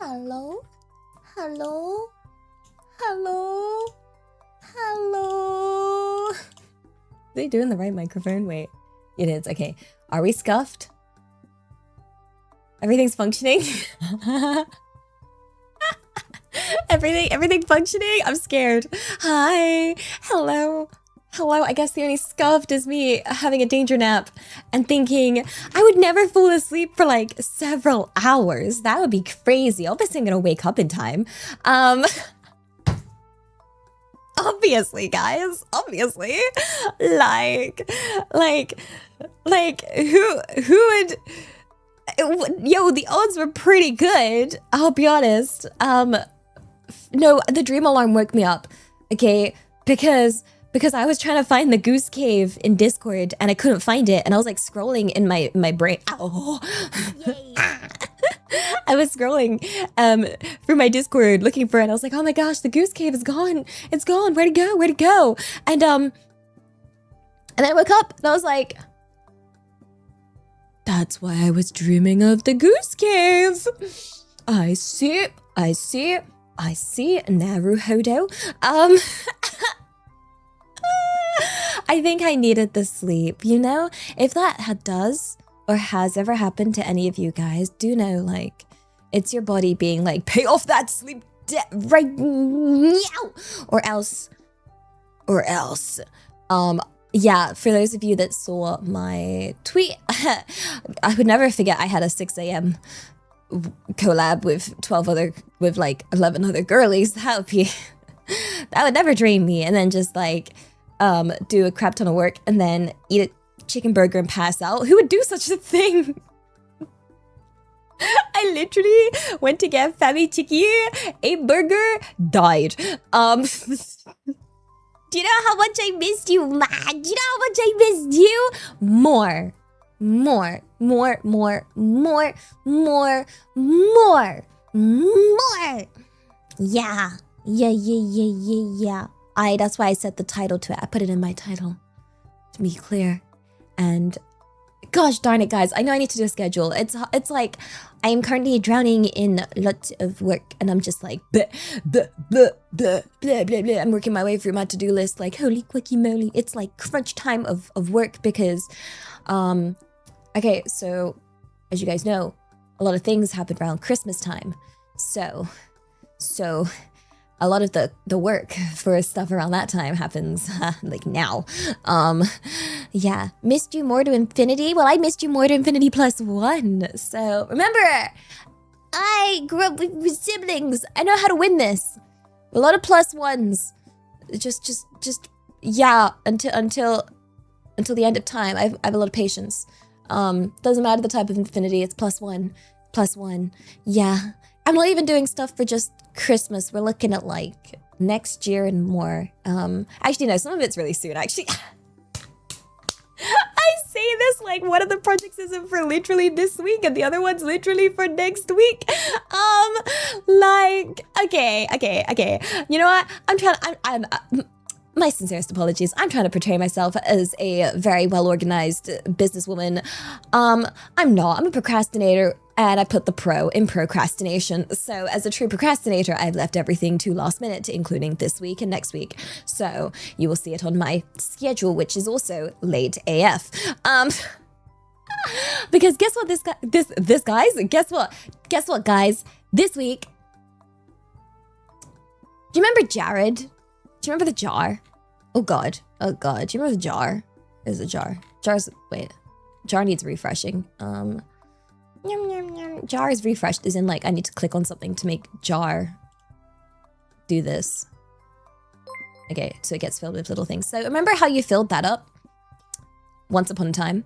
Hello? Hello? Hello? Hello? Are they doing the right microphone? Wait, it is. Okay. Are we scuffed? Everything's functioning? Everything functioning? I'm scared. Hi. Hello. Hello. I guess the only scuffed is me having a danger nap and thinking I would never fall asleep for like several hours. That would be crazy. Obviously, I'm gonna wake up in time. Obviously, guys. Obviously. Like, who would... Yo, the odds were pretty good. I'll be honest. No, the dream alarm woke me up. Okay, because I was trying to find the goose cave in Discord and I couldn't find it, and I was like scrolling in my brain. Ow. I was scrolling through my Discord looking for it. I was like, oh my gosh, the goose cave is gone. It's gone. Where'd it go? Where'd it go? And then I woke up and I was like, that's why I was dreaming of the goose cave. I see. Naruhodo. I think I needed the sleep, you know? If that does or has ever happened to any of you guys, do know, like, it's your body being like, pay off that sleep debt right now, or else. Yeah, for those of you that saw my tweet, I would never forget I had a 6 a.m. collab with 11 other girlies. That would never dream me. And then just like do a crap ton of work and then eat a chicken burger and pass out. Who would do such a thing? I literally went to get Fami Tiki, ate burger, died. Do you know how much I missed you, man? Do you know how much I missed you? More. Yeah. That's why I set the title to it. I put it in my title to be clear. And gosh darn it, guys. I know I need to do a schedule. It's like I am currently drowning in lots of work and I'm just like blah, blah, blah, blah, blah, blah, blah. I'm working my way through my to-do list like holy quicky moly. It's like crunch time of work because okay, so as you guys know, a lot of things happen around Christmas time. So a lot of the work for stuff around that time happens like now. Yeah, missed you more to infinity. Well, I missed you more to infinity +1. So remember, I grew up with siblings. I know how to win this. A lot of +1s. Just yeah. Until the end of time. I have a lot of patience. Doesn't matter the type of infinity. It's +1. Yeah. I'm not even doing stuff for just Christmas. We're looking at like next year and more. Actually, no, some of it's really soon. Actually, I say this like one of the projects isn't for literally this week and the other one's literally for next week. Like, okay. You know what? I'm my sincerest apologies. I'm trying to portray myself as a very well-organized businesswoman. I'm not. I'm a procrastinator, and I put the pro in procrastination. So as a true procrastinator, I've left everything to last minute, including this week and next week. So you will see it on my schedule, which is also late AF. Because guess what, guess what, guys? This week, do you remember Jared? Do you remember the jar? Oh god. Do you remember the jar? There's a jar. Jar needs refreshing. Jar is refreshed as in like I need to click on something to make jar do this. Okay, so it gets filled with little things. So remember how you filled that up once upon a time?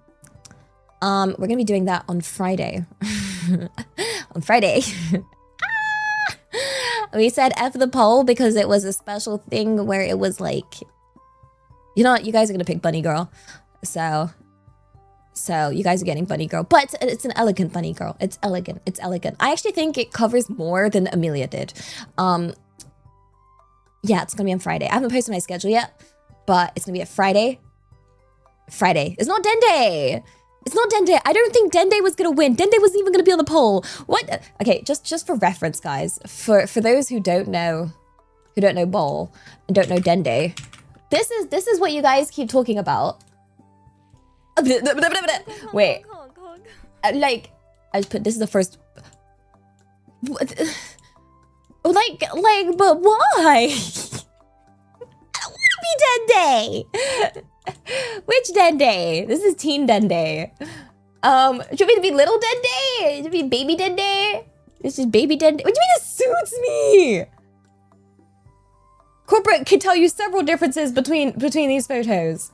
We're gonna be doing that on Friday. On Friday. We said F the poll because it was a special thing where it was like, you know what, you guys are gonna pick Bunny Girl. So you guys are getting Bunny Girl, but it's an elegant Bunny Girl. It's elegant. I actually think it covers more than Amelia did. Yeah, it's gonna be on Friday. I haven't posted my schedule yet, but it's gonna be a Friday. It's not Dende. It's not Dende. I don't think Dende was gonna win. Dende wasn't even gonna be on the poll. What? Okay, just for reference, guys. For those who don't know Ball and don't know Dende, this is what you guys keep talking about. Wait, like I just put this is the first. Like, but why? I don't want to be Dende. Which Dende? This is Teen Dende. Should we be little Dende? Should we be baby Dende? This is baby Dende. What do you mean it suits me? Corporate can tell you several differences between these photos.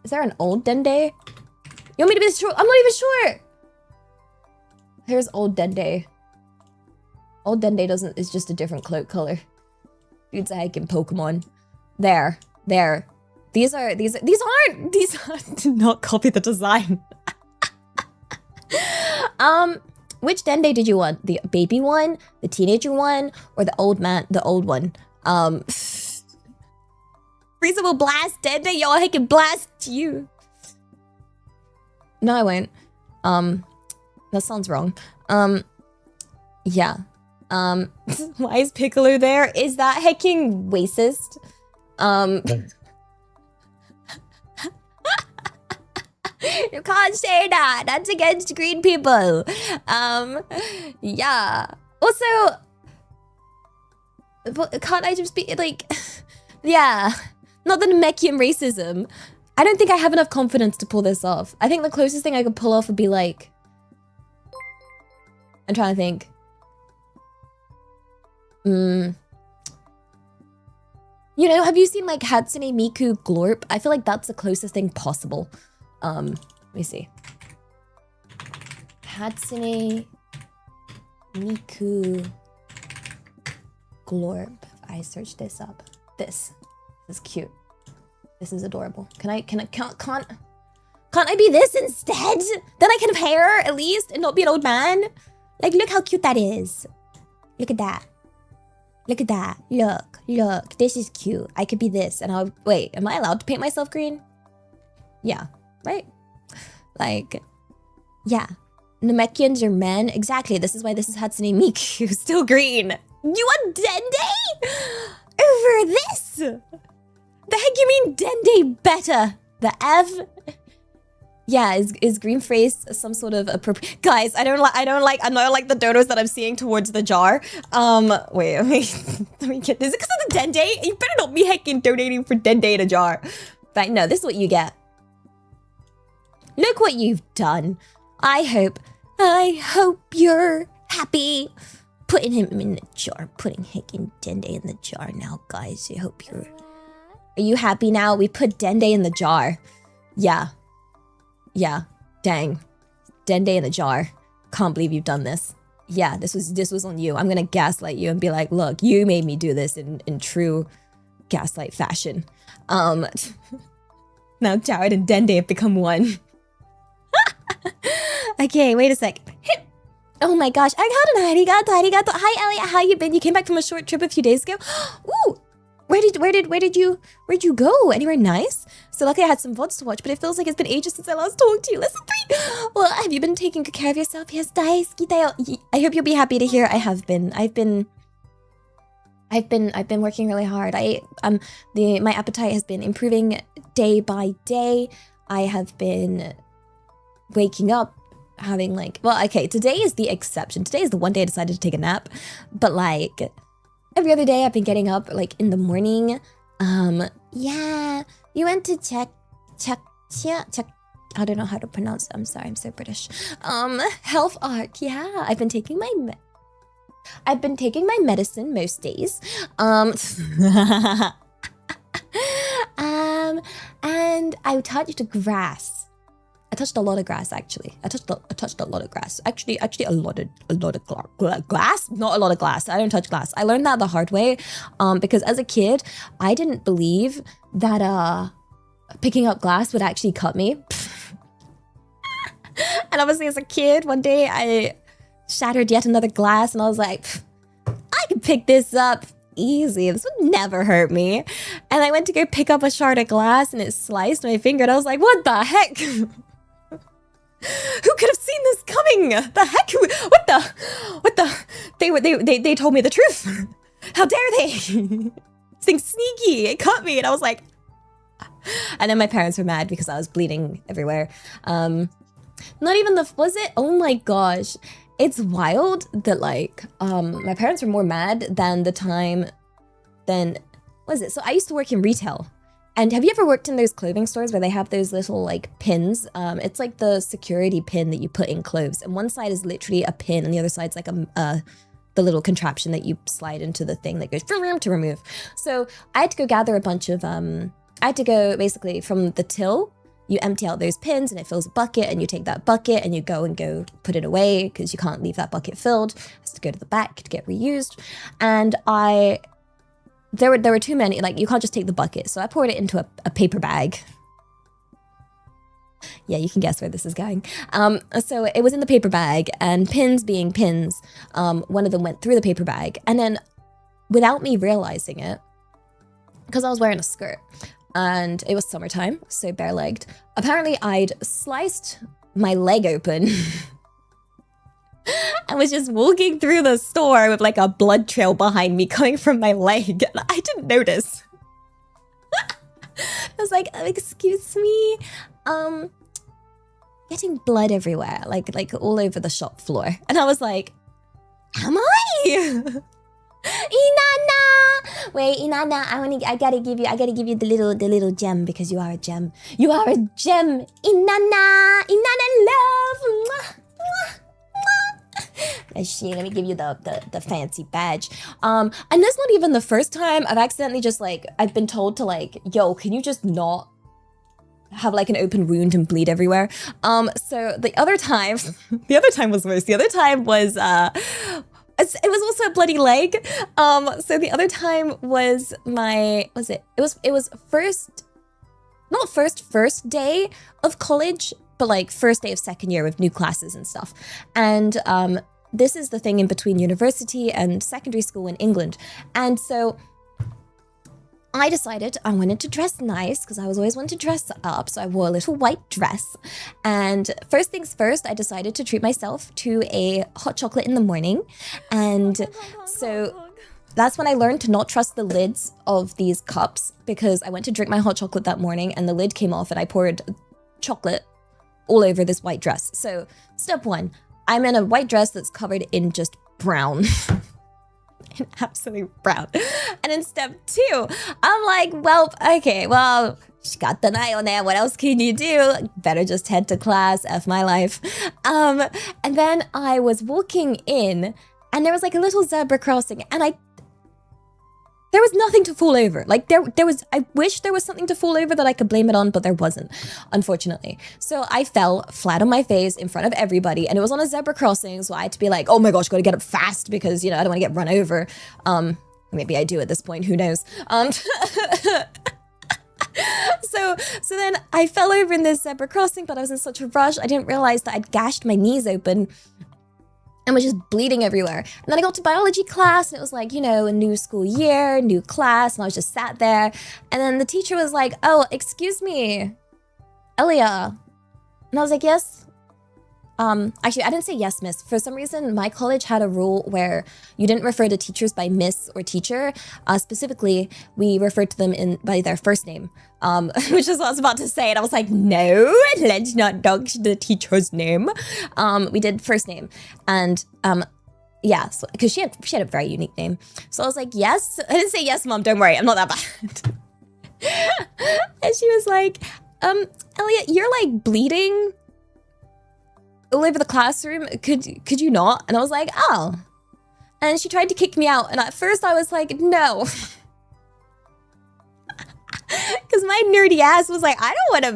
Is there an old Dende? You want me to be sure? I'm not even sure. Here's old Dende. Old Dende is just a different cloak color. Dude's a heckin' Pokemon. There. These aren't. Do not copy the design. Which Dende did you want? The baby one, the teenager one, or the old one? Frieza will blast Dende, y'all. He can blast you. No, I won't. That sounds wrong. Yeah. Why is Piccolo there? Is that hecking racist? You can't say that. That's against green people. Yeah. Also, can't I just be like, yeah. Not the Namekian racism. I don't think I have enough confidence to pull this off. I think the closest thing I could pull off would be like, I'm trying to think. You know, have you seen like Hatsune Miku Glorp? I feel like that's the closest thing possible. Let me see. Hatsune Miku Glorp. I searched this up. This is cute. This is adorable. Can't I be this instead? Then I can have hair at least and not be an old man. Like, look how cute that is. Look at that. Look at that. Look. This is cute. I could be this and I'll... Wait, am I allowed to paint myself green? Yeah, right? Like, yeah. Namekians are men. Exactly. This is why this is Hatsune Miku. Still green. You want Dende? Over this? The heck you mean Dende better? The F? Yeah, is green face some sort of appropriate? Guys, I'm not like the donos that I'm seeing towards the jar. Wait, let me get this. Is it because of the Dende? You better not be hecking donating for Dende in a jar. But no, this is what you get. Look what you've done. I hope you're happy. Putting him in the jar. Putting hecking Dende in the jar now, guys. I hope you're... Are you happy now? We put Dende in the jar. Yeah. Yeah. Dang. Dende in the jar. Can't believe you've done this. Yeah, this was on you. I'm gonna gaslight you and be like, look, you made me do this in true gaslight fashion. Now Jared and Dende have become one. Okay, wait a sec. Oh my gosh. Arigato. Hi, Elliot. How you been? You came back from a short trip a few days ago. Ooh. Where'd you go? Anywhere nice? So luckily I had some VODs to watch, but it feels like it's been ages since I last talked to you. Listen, 3. Well, have you been taking good care of yourself? Yes, daisuki da yo. I hope you'll be happy to hear I have been. I've been working really hard. My appetite has been improving day by day. I have been waking up having like, well, okay, today is the exception. Today is the one day I decided to take a nap, but like every other day I've been getting up like in the morning. Yeah, you went to check. I don't know how to pronounce it. I'm sorry, I'm so British. Health Arc. Yeah, I've been taking my medicine most days. And I touched grass. I touched a lot of grass, actually. I touched a lot of grass. Actually a lot of glass? Not a lot of glass. I don't touch glass. I learned that the hard way because as a kid, I didn't believe that picking up glass would actually cut me. And obviously as a kid, one day I shattered yet another glass and I was like, I can pick this up. easy. This would never hurt me. And I went to go pick up a shard of glass and it sliced my finger and I was like, what the heck? Who could have seen this coming? The heck? What the? They told me the truth. How dare they? This thing's sneaky. It cut me. And I was like, and then my parents were mad because I was bleeding everywhere. Not even was it? Oh my gosh. It's wild that like, my parents were more mad than was it? So I used to work in retail. And have you ever worked in those clothing stores where they have those little like pins? It's like the security pin that you put in clothes. And one side is literally a pin and the other side's like the little contraption that you slide into the thing that goes to remove. So I had to go gather a bunch of, I had to go basically from the till. You empty out those pins and it fills a bucket and you take that bucket and you go put it away because you can't leave that bucket filled. It has to go to the back to get reused. And there were too many, like you can't just take the bucket. So I poured it into a paper bag. Yeah, you can guess where this is going. So it was in the paper bag and pins being pins, one of them went through the paper bag. And then without me realizing it, because I was wearing a skirt, and it was summertime, so bare-legged. Apparently, I'd sliced my leg open and was just walking through the store with like a blood trail behind me coming from my leg. And I didn't notice. I was like, oh, excuse me, getting blood everywhere, like all over the shop floor. And I was like, am I? Inanna! Wait, Inanna, I gotta give you the little gem because you are a gem. You are a gem! Inanna! Inanna love! Mwah, mwah, mwah. Let me give you the fancy badge. And that's not even the first time I've accidentally just like, I've been told to like, yo, can you just not have like an open wound and bleed everywhere? So the other time was worse. The other time was, it was also a bloody leg. So the other time was it was first day of college, but like first day of second year with new classes and stuff. And this is the thing in between university and secondary school in England. And so I decided I wanted to dress nice because I was always wanting to dress up. So I wore a little white dress. And first things first, I decided to treat myself to a hot chocolate in the morning. And so that's when I learned to not trust the lids of these cups because I went to drink my hot chocolate that morning and the lid came off and I poured chocolate all over this white dress. So step one, I'm in a white dress that's covered in just brown. In absolute brown. And in step two, I'm like, well, okay, well, she got the night on there. What else can you do? Better just head to class, F my life. And then I was walking in and there was like a little zebra crossing and there was nothing to fall over. Like I wish there was something to fall over that I could blame it on, but there wasn't, unfortunately. So I fell flat on my face in front of everybody and it was on a zebra crossing. So I had to be like, oh my gosh, gotta get up fast because, you know, I don't want to get run over. Maybe I do at this point, who knows? So then I fell over in this zebra crossing, but I was in such a rush. I didn't realize that I'd gashed my knees open and was just bleeding everywhere. And then I got to biology class and it was like, you know, a new school year, new class, and I was just sat there. And then the teacher was like, oh, excuse me, Elia. And I was like, yes. Actually, I didn't say yes, miss. For some reason, my college had a rule where you didn't refer to teachers by miss or teacher. Specifically, we referred to them by their first name, which is what I was about to say. And I was like, no, let's not dog the teacher's name. We did first name. And yeah, because she had a very unique name. So I was like, yes. I didn't say yes, mom, don't worry. I'm not that bad. And she was like, Elliot, you're like bleeding all over the classroom. Could you not? And I was like, oh. And she tried to kick me out. And at first I was like, no. Because my nerdy ass was like, I don't want to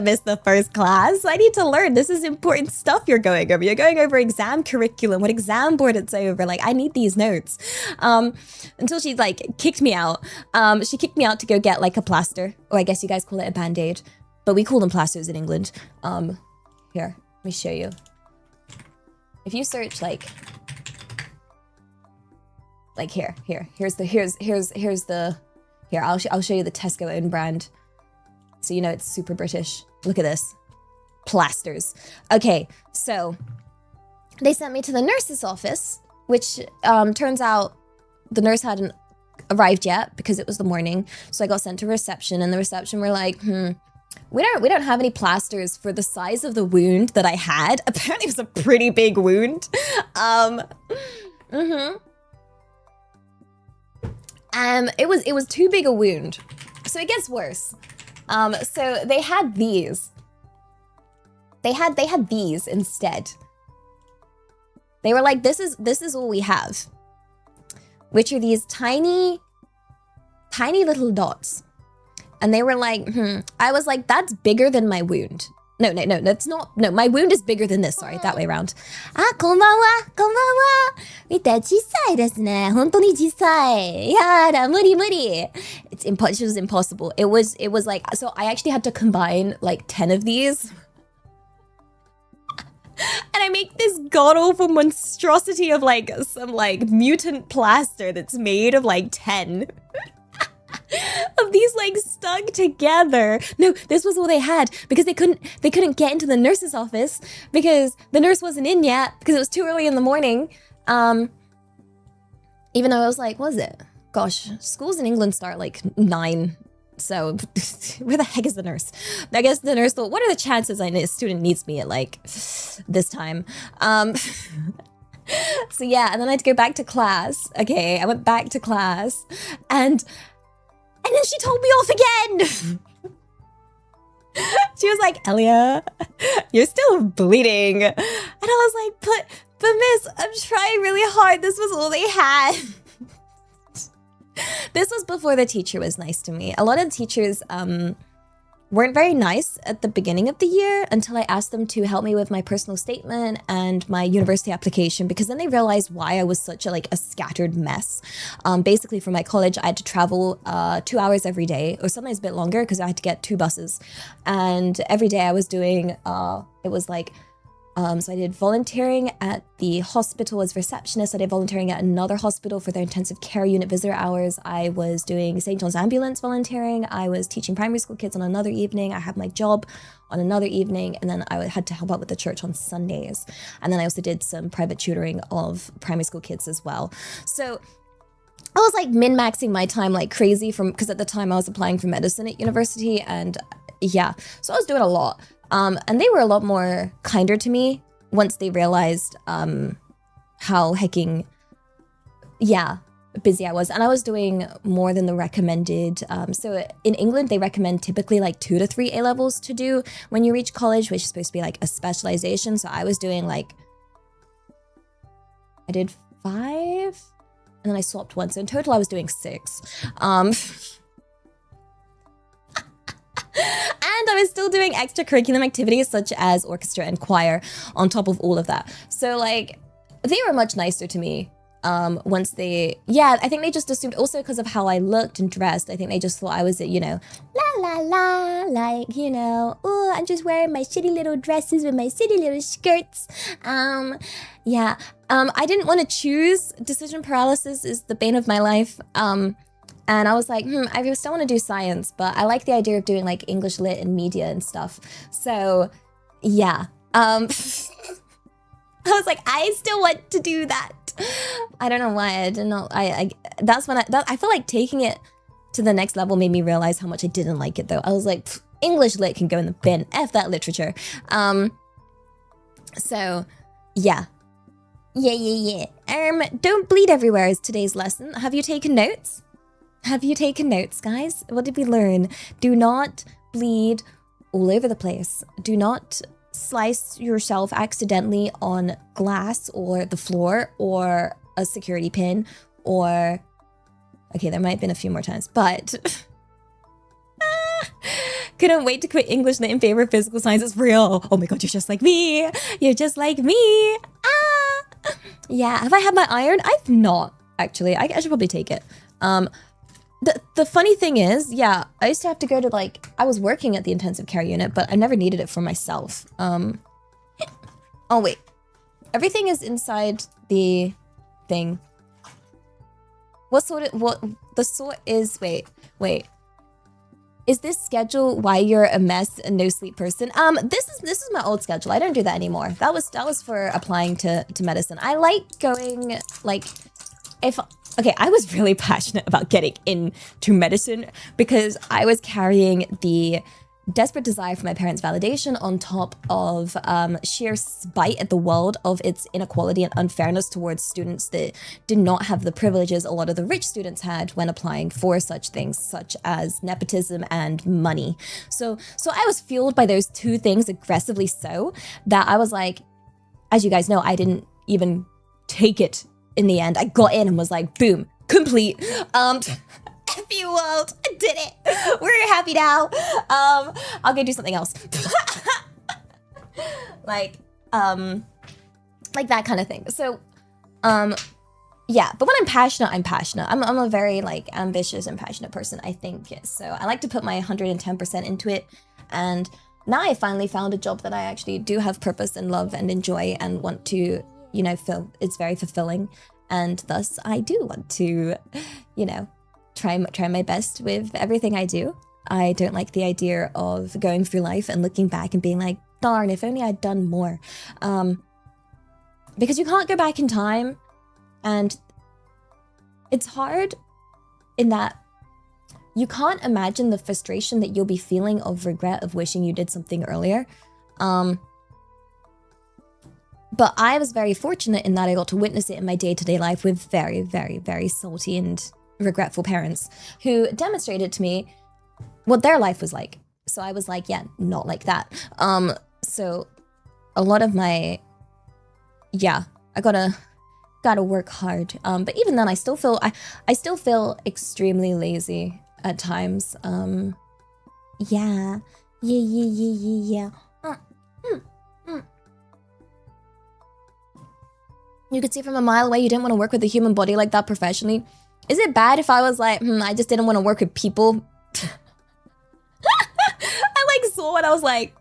miss the first class. I need to learn. This is important stuff you're going over. You're going over exam curriculum, what exam board it's over. Like, I need these notes. Until she like kicked me out. She kicked me out to go get like a plaster. Or I guess you guys call it a band-aid. But we call them plasters in England. Here, let me show you. If you search like Like here's the here, I'll show you the Tesco own brand. So you know it's super British. Look at this. Plasters. Okay, so they sent me to the nurse's office, which turns out the nurse hadn't arrived yet because it was the morning. So I got sent to reception, and the reception were like, we don't have any plasters for the size of the wound that I had. Apparently it was a pretty big wound. It was too big a wound. So it gets worse. So they had these. They had these instead. They were like, this is all we have. Which are these tiny little dots. And they were like, I was like, that's bigger than my wound. No, that's not, no, my wound is bigger than this, sorry, that way around. Ah, こんばんは, こんばんは. 見て、小さいですね。本当に小さい。やだ、無理無理. It was impossible. It was like, so I actually had to combine like 10 of these. And I make this god-awful monstrosity of like some like mutant plaster that's made of like 10. Of these like stuck together. No, this was all they had because they couldn't get into the nurse's office because the nurse wasn't in yet because it was too early in the morning. Even though I was like, what is it? Gosh, schools in England start like 9. So where the heck is the nurse? I guess the nurse thought, what are the chances a student needs me at like this time? So yeah, and then I had to go back to class. Okay, I went back to class and then she told me off again. She was like, Elia, you're still bleeding. And I was like, but miss, I'm trying really hard. This was all they had. This was before the teacher was nice to me. A lot of teachers weren't very nice at the beginning of the year until I asked them to help me with my personal statement and my university application, because then they realized why I was such a scattered mess. Basically for my college, I had to travel 2 hours every day, or sometimes a bit longer because I had to get 2 buses. And every day I was doing, it was like, so I did volunteering at the hospital as receptionist. I did volunteering at another hospital for their intensive care unit visitor hours. I was doing St. John's Ambulance volunteering. I was teaching primary school kids on another evening. I had my job on another evening. And then I had to help out with the church on Sundays. And then I also did some private tutoring of primary school kids as well. So I was like min-maxing my time like crazy because at the time I was applying for medicine at university. And yeah, so I was doing a lot. And they were a lot more kinder to me once they realized how hecking, busy I was. And I was doing more than the recommended. So in England, they recommend typically like 2 to 3 A-levels to do when you reach college, which is supposed to be like a specialization. So I was doing like, I did 5, and then I swapped 1. So in total, I was doing 6. And I was still doing extracurricular activities such as orchestra and choir on top of all of that. So like, they were much nicer to me once they, I think they just assumed, also because of how I looked and dressed, I think they just thought I was, la la la, like, oh, I'm just wearing my shitty little dresses with my shitty little skirts. I didn't want to choose. Decision paralysis is the bane of my life. And I was like, I still want to do science, but I like the idea of doing like English lit and media and stuff. So yeah, I was like, I still want to do that. I don't know why I didn't know. That's when I feel like taking it to the next level made me realize how much I didn't like it though. I was like, English lit can go in the bin. F that literature. So yeah. Don't bleed everywhere is today's lesson. Have you taken notes? Have you taken notes, guys? What did we learn? Do not bleed all over the place. Do not slice yourself accidentally on glass or the floor or a security pin or... Okay, there might have been a few more times, but... Couldn't wait to quit English lit in favor of physical science. It's real. Oh my god, you're just like me. You're just like me. Yeah, have I had my iron? I've not, actually. I should probably take it. The funny thing is, I used to have to go to like, I was working at the intensive care unit, but I never needed it for myself. Oh wait, everything is inside the thing. what the sort is, wait. Is this schedule why you're a mess and no sleep person? This is my old schedule. I don't do that anymore. That was for applying to medicine. I like going, like, okay, I was really passionate about getting into medicine because I was carrying the desperate desire for my parents' validation on top of sheer spite at the world of its inequality and unfairness towards students that did not have the privileges a lot of the rich students had when applying for such things such as nepotism and money. So I was fueled by those two things aggressively, so that I was like, as you guys know, I didn't even take it in the end. I got in and was like, boom, complete. F you world, I did it. We're happy now. I'll go do something else. like that kind of thing. So, yeah. But when I'm passionate, I'm passionate. I'm a very like ambitious and passionate person, I think. So I like to put my 110% into it. And now I finally found a job that I actually do have purpose and love and enjoy and want to, you know, feel it's very fulfilling. And thus I do want to, you know, try my best with everything I do. I don't like the idea of going through life and looking back and being like, darn, if only I'd done more. Because you can't go back in time, and it's hard in that you can't imagine the frustration that you'll be feeling of regret of wishing you did something earlier. But I was very fortunate in that I got to witness it in my day-to-day life with very, very, very salty and regretful parents who demonstrated to me what their life was like. So I was like, yeah, not like that. So a lot of my, yeah, I gotta work hard. But even then I still feel, I still feel extremely lazy at times. Yeah. You could see from a mile away you didn't want to work with a human body like that professionally. Is it bad if I was like, I just didn't want to work with people? I like saw it. I was like,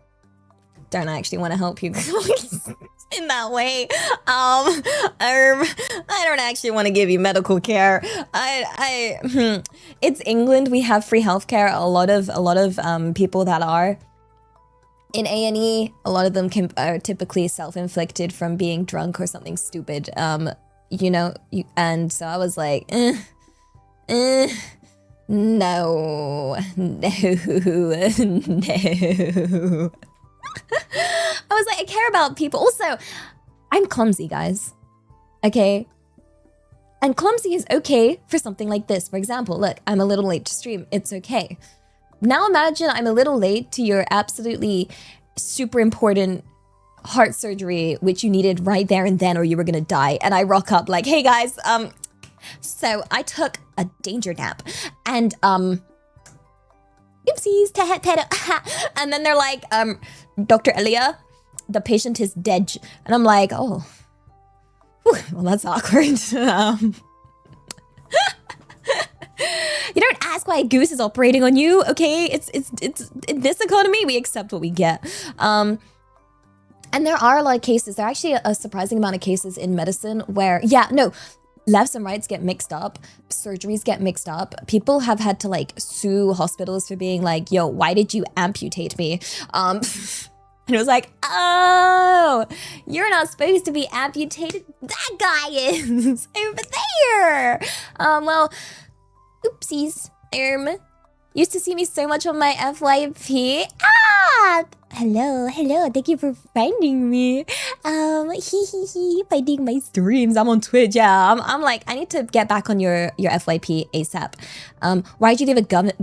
don't I actually want to help you in that way? I don't actually want to give you medical care. It's England. We have free healthcare. A lot of people that are in A&E, a lot of them are typically self-inflicted from being drunk or something stupid. You know, and so I was like, no. I was like, I care about people. Also, I'm clumsy, guys. Okay? And clumsy is okay for something like this. For example, look, I'm a little late to stream. It's okay. Now imagine I'm a little late to your absolutely super important heart surgery, which you needed right there and then, or you were gonna die. And I rock up like, hey guys, so I took a danger nap and, oopsies, and then they're like, Dr. Elia, the patient is dead. And I'm like, oh, whew, well, that's awkward. You don't ask why a goose is operating on you, okay? It's in this economy, we accept what we get. And there are a lot of cases, there are actually a surprising amount of cases in medicine where, yeah, no, lefts and rights get mixed up, surgeries get mixed up. People have had to like sue hospitals for being like, yo, why did you amputate me? And it was like, oh, you're not supposed to be amputated. That guy is over there. Well, oopsies. Used to see me so much on my FYP. Hello, thank you for finding me. Finding my streams. I'm on Twitch, yeah. I'm like, I need to get back on your FYP ASAP. Why'd you leave a gun?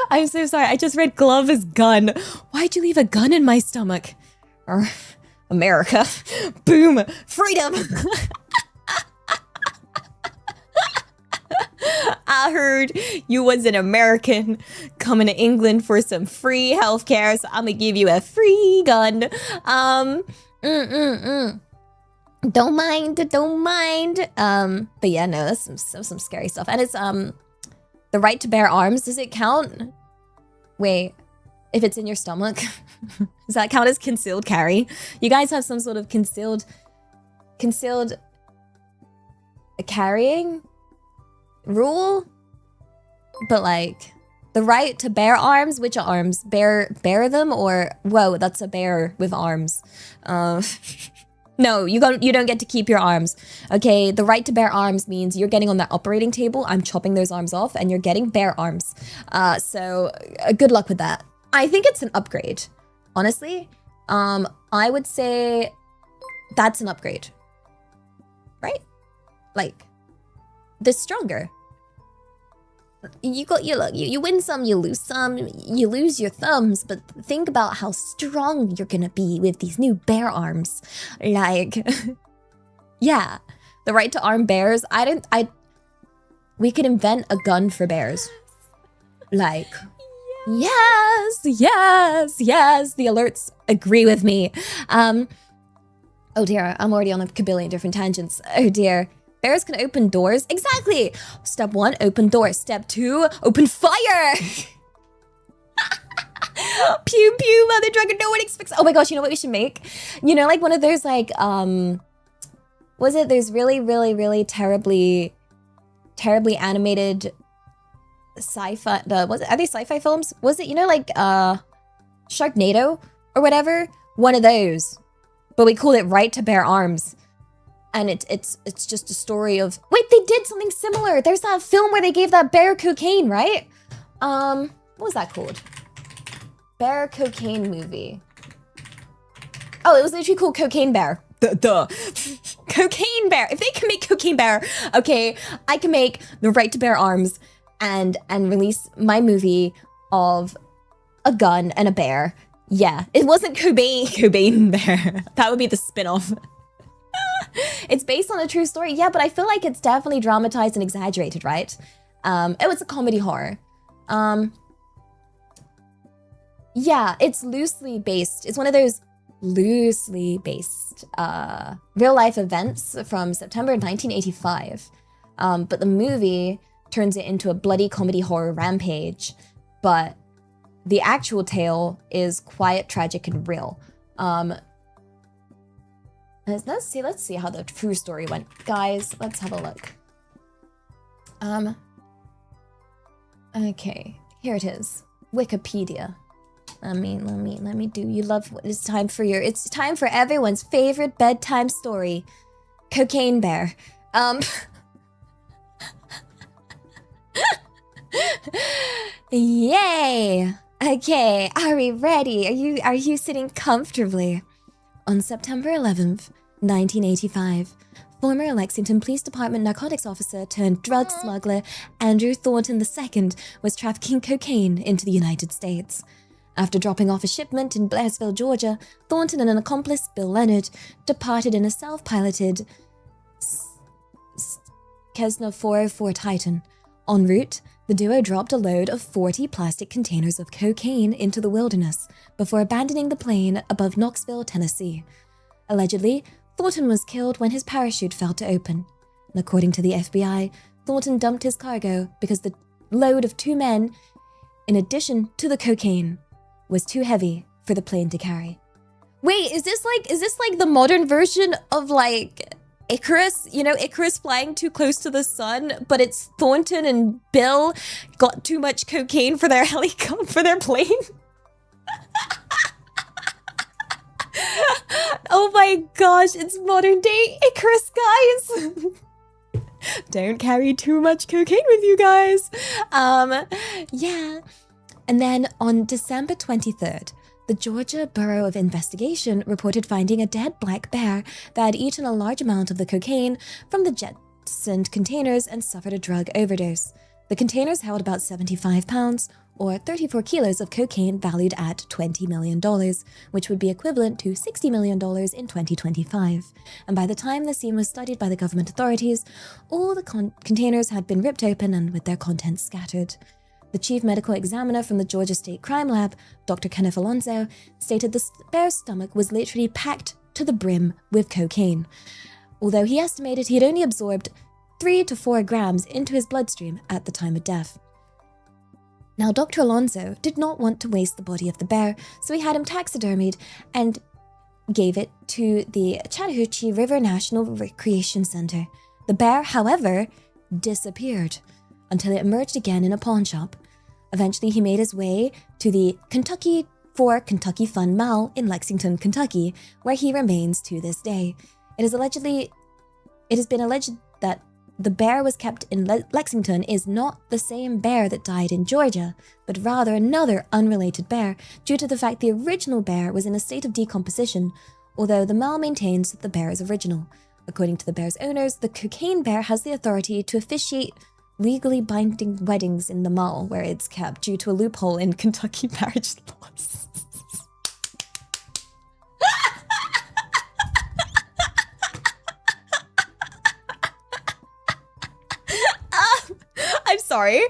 I'm so sorry, I just read glove as gun. Why'd you leave a gun in my stomach? America. Boom, freedom. I heard you was an American coming to England for some free healthcare, so I'm gonna give you a free gun. Don't mind. But yeah, no, that's some scary stuff. And it's the right to bear arms. Does it count? Wait, if it's in your stomach, does that count as concealed carry? You guys have some sort of concealed carrying rule, but like the right to bear arms. Which arms? Bear them, or whoa, that's a bear with arms. No, you don't get to keep your arms. Okay, the right to bear arms means you're getting on that operating table, I'm chopping those arms off, and you're getting bear arms. So good luck with that. I think it's an upgrade, honestly. I would say that's an upgrade, right? Like, they're stronger. You win some, you lose some, you lose your thumbs, but think about how strong you're gonna be with these new bear arms. Like, yeah, the right to arm bears. We could invent a gun for bears. Like, yes, the alerts agree with me. Oh dear, I'm already on a kabillion different tangents. Oh dear. Bears can open doors. Exactly. Step 1, open door. Step 2, open fire. Pew pew, mother drunken, no one expects. Oh my gosh, you know what we should make? You know, like one of those like was it there's really terribly animated sci-fi are they sci-fi films? Was it, you know, like Sharknado or whatever? One of those. But we called it Right to Bear Arms. And it's just a story of... Wait, they did something similar. There's that film where they gave that bear cocaine, right? What was that called? Bear cocaine movie. Oh, it was literally called Cocaine Bear. Duh. Cocaine Bear. If they can make Cocaine Bear, okay, I can make the Right to Bear Arms and release my movie of a gun and a bear. Yeah, it wasn't Cobain Bear. That would be the spin-off. It's based on a true story. Yeah, but I feel like it's definitely dramatized and exaggerated, right? It was a comedy horror. Yeah, it's loosely based. It's one of those loosely based real-life events from September 1985. But the movie turns it into a bloody comedy horror rampage. But the actual tale is quiet, tragic, and real. Let's see how the true story went. Guys, let's have a look. Okay, here it is. Wikipedia. Let me do, you love, it's time for everyone's favorite bedtime story. Cocaine Bear. Yay! Okay, are we ready? Are you sitting comfortably? On September 11th, 1985, former Lexington Police Department narcotics officer turned drug smuggler Andrew Thornton II was trafficking cocaine into the United States. After dropping off a shipment in Blairsville, Georgia, Thornton and an accomplice, Bill Leonard, departed in a self-piloted Cessna 404 Titan. En route, the duo dropped a load of 40 plastic containers of cocaine into the wilderness before abandoning the plane above Knoxville, Tennessee. Allegedly, Thornton was killed when his parachute failed to open. And according to the FBI, Thornton dumped his cargo because the load of 2 men, in addition to the cocaine, was too heavy for the plane to carry. Wait, is this like the modern version of like Icarus? You know, Icarus flying too close to the sun, but it's Thornton and Bill got too much cocaine for their for their plane? Oh my gosh, it's modern day Icarus, guys. Don't carry too much cocaine with you guys. Yeah. And then on December 23rd, the Georgia Bureau of Investigation reported finding a dead black bear that had eaten a large amount of the cocaine from the jettisoned containers and suffered a drug overdose. The containers held about 75 pounds, or 34 kilos of cocaine valued at $20 million, which would be equivalent to $60 million in 2025. And by the time the scene was studied by the government authorities, all the containers had been ripped open and with their contents scattered. The chief medical examiner from the Georgia State Crime Lab, Dr. Kenneth Alonso, stated the bear's stomach was literally packed to the brim with cocaine, although he estimated he had only absorbed 3 to 4 grams into his bloodstream at the time of death. Now, Dr. Alonso did not want to waste the body of the bear, so he had him taxidermied and gave it to the Chattahoochee River National Recreation Center. The bear, however, disappeared until it emerged again in a pawn shop. Eventually, he made his way to the Kentucky Fun Mall in Lexington, Kentucky, where he remains to this day. It has been alleged that the bear was kept in Lexington is not the same bear that died in Georgia, but rather another unrelated bear, due to the fact the original bear was in a state of decomposition, although the mall maintains that the bear is original. According to the bear's owners, the cocaine bear has the authority to officiate legally binding weddings in the mall where it's kept due to a loophole in Kentucky marriage laws. I'm sorry.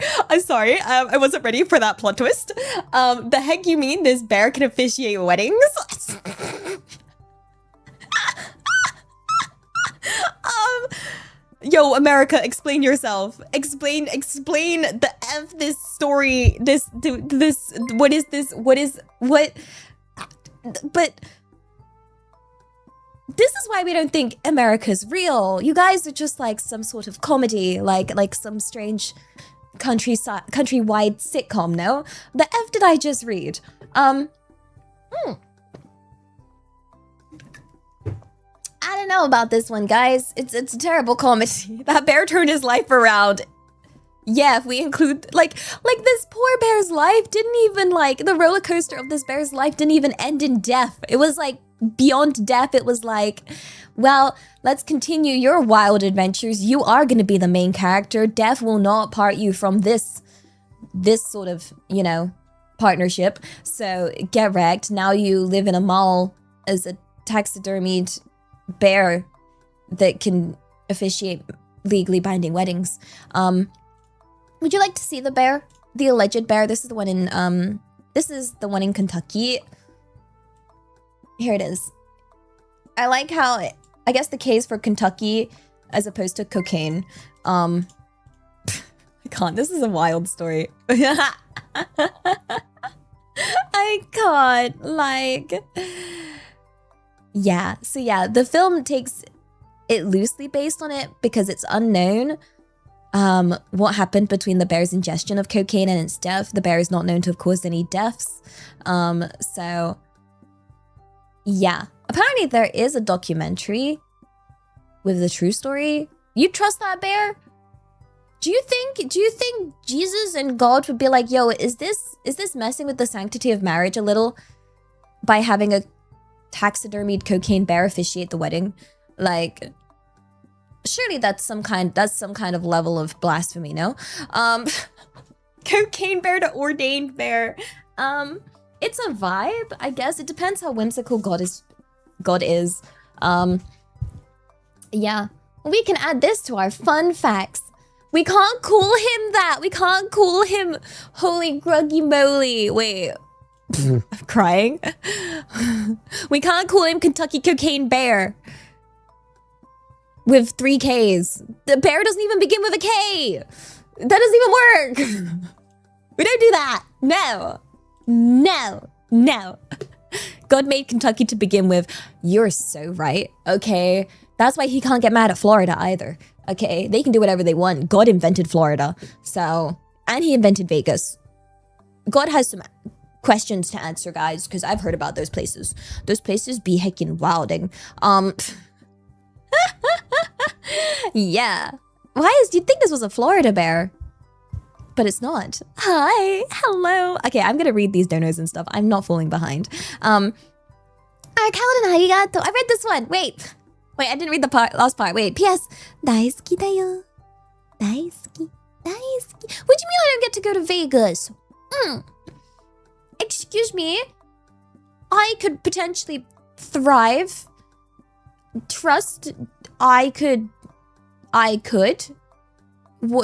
I wasn't ready for that plot twist. The heck you mean this bear can officiate weddings? Yo, America, explain yourself. Explain the F this story. What is this? But this is why we don't think America's real. You guys are just like some sort of comedy, like some strange countrywide sitcom, no? The F did I just read? I don't know about this one, guys. It's a terrible comedy. That bear turned his life around. Yeah, if we include like this poor bear's life didn't even the roller coaster of this bear's life didn't even end in death. It was like beyond death. It was like, well, let's continue your wild adventures. You are going to be the main character. Death will not part you from this sort of, partnership. So get wrecked. Now you live in a mall as a taxidermied bear that can officiate legally binding weddings. Would you like to see the bear? The alleged bear? This is the one in Kentucky. Here it is. I like how I guess the case for Kentucky as opposed to cocaine. I can't. This is a wild story. I can't. Yeah. So yeah, the film takes it loosely based on it because it's unknown what happened between the bear's ingestion of cocaine and its death. The bear is not known to have caused any deaths. So yeah. Apparently there is a documentary with the true story. You trust that bear? Do you think Jesus and God would be like, yo, is this messing with the sanctity of marriage a little by having a taxidermied cocaine bear officiate the wedding? Like, surely that's some kind of level of blasphemy, no? Cocaine bear to ordained bear. It's a vibe, I guess. It depends how whimsical God is. Yeah. We can add this to our fun facts. We can't call him that. We can't call him Holy Gruggy Moly. Wait. I'm crying. We can't call him Kentucky Cocaine Bear. With 3 Ks. The bear doesn't even begin with a K. That doesn't even work. We don't do that. No. God made Kentucky to begin with. You're so right. Okay. That's why he can't get mad at Florida either. Okay. They can do whatever they want. God invented Florida. So, and he invented Vegas. God has some questions to answer, guys, because I've heard about those places. Those places be heckin' wilding. Yeah. You'd think this was a Florida bear, but it's not. Hi, hello. Okay, I'm gonna read these donos and stuff. I'm not falling behind. Kaladin arigato. I read this one. Wait, I didn't read the last part. Wait, P.S. Daisuki da yo. Daisuki. What do you mean I don't get to go to Vegas? Excuse me. I could potentially thrive. Trust. I could.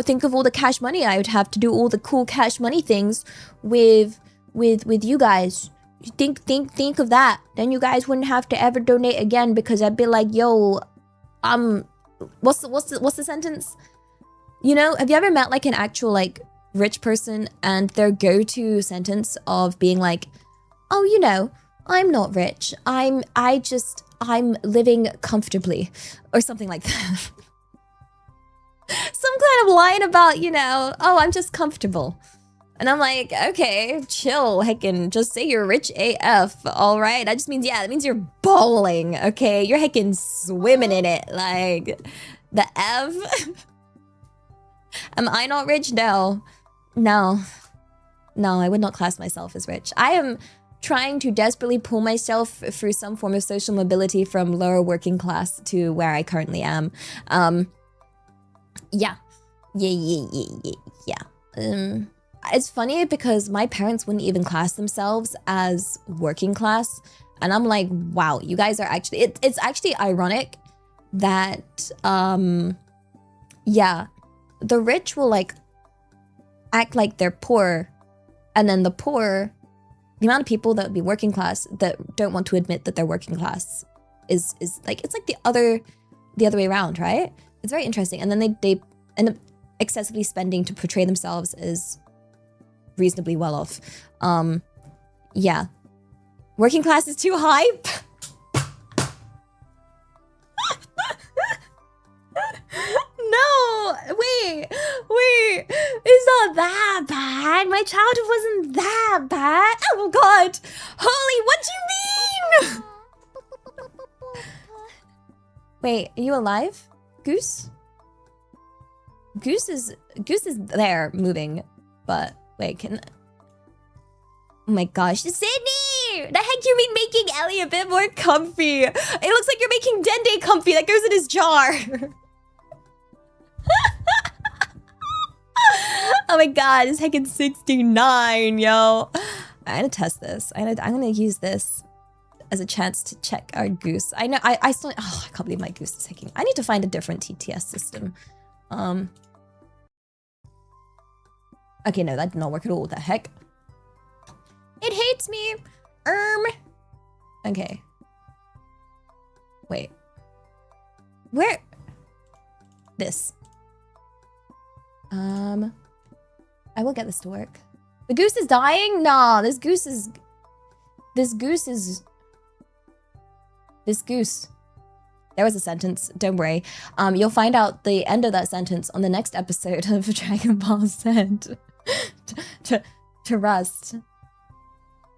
Think of all the cash money I would have to do all the cool cash money things with you guys. Think of that. Then you guys wouldn't have to ever donate again because I'd be like, yo, what's the sentence? Have you ever met like an actual like rich person and their go-to sentence of being like, oh, I'm not rich. I'm living comfortably or something like that. some kind of line about, you know, oh, I'm just comfortable. And I'm like, okay, chill, heckin', just say you're rich AF, all right? That just means, yeah, that means you're bowling, okay? You're heckin' swimming in it, like, the F? Am I not rich? No. No. No, I would not class myself as rich. I am trying to desperately pull myself through some form of social mobility from lower working class to where I currently am. Yeah. It's funny because my parents wouldn't even class themselves as working class. And I'm like, wow, you guys are actually... It's actually ironic that, yeah, the rich will, like, act like they're poor. And then the poor, the amount of people that would be working class that don't want to admit that they're working class is like, it's like the other way around, right? It's very interesting. And then they end up excessively spending to portray themselves as reasonably well off. Yeah. Working class is too hype. No, wait, it's not that bad. My childhood wasn't that bad. Oh god, Holy, what do you mean? Wait, are you alive, Goose? Goose is there moving, but wait, can... Oh my gosh, Sydney! The heck you mean making Ellie a bit more comfy? It looks like you're making Dende comfy. That goes in his jar. Oh my god, it's heckin' 69, yo. I'm gonna test this. I'm gonna use this as a chance to check our Goose. I know, I still... Oh, I can't believe my Goose is hacking. I need to find a different TTS system. Okay, no, that did not work at all. What the heck? It hates me. Okay. Wait. Where? This. I will get this to work. The goose is dying? Nah, this goose. There was a sentence, don't worry. You'll find out the end of that sentence on the next episode of Dragon Ball Z. to Rust.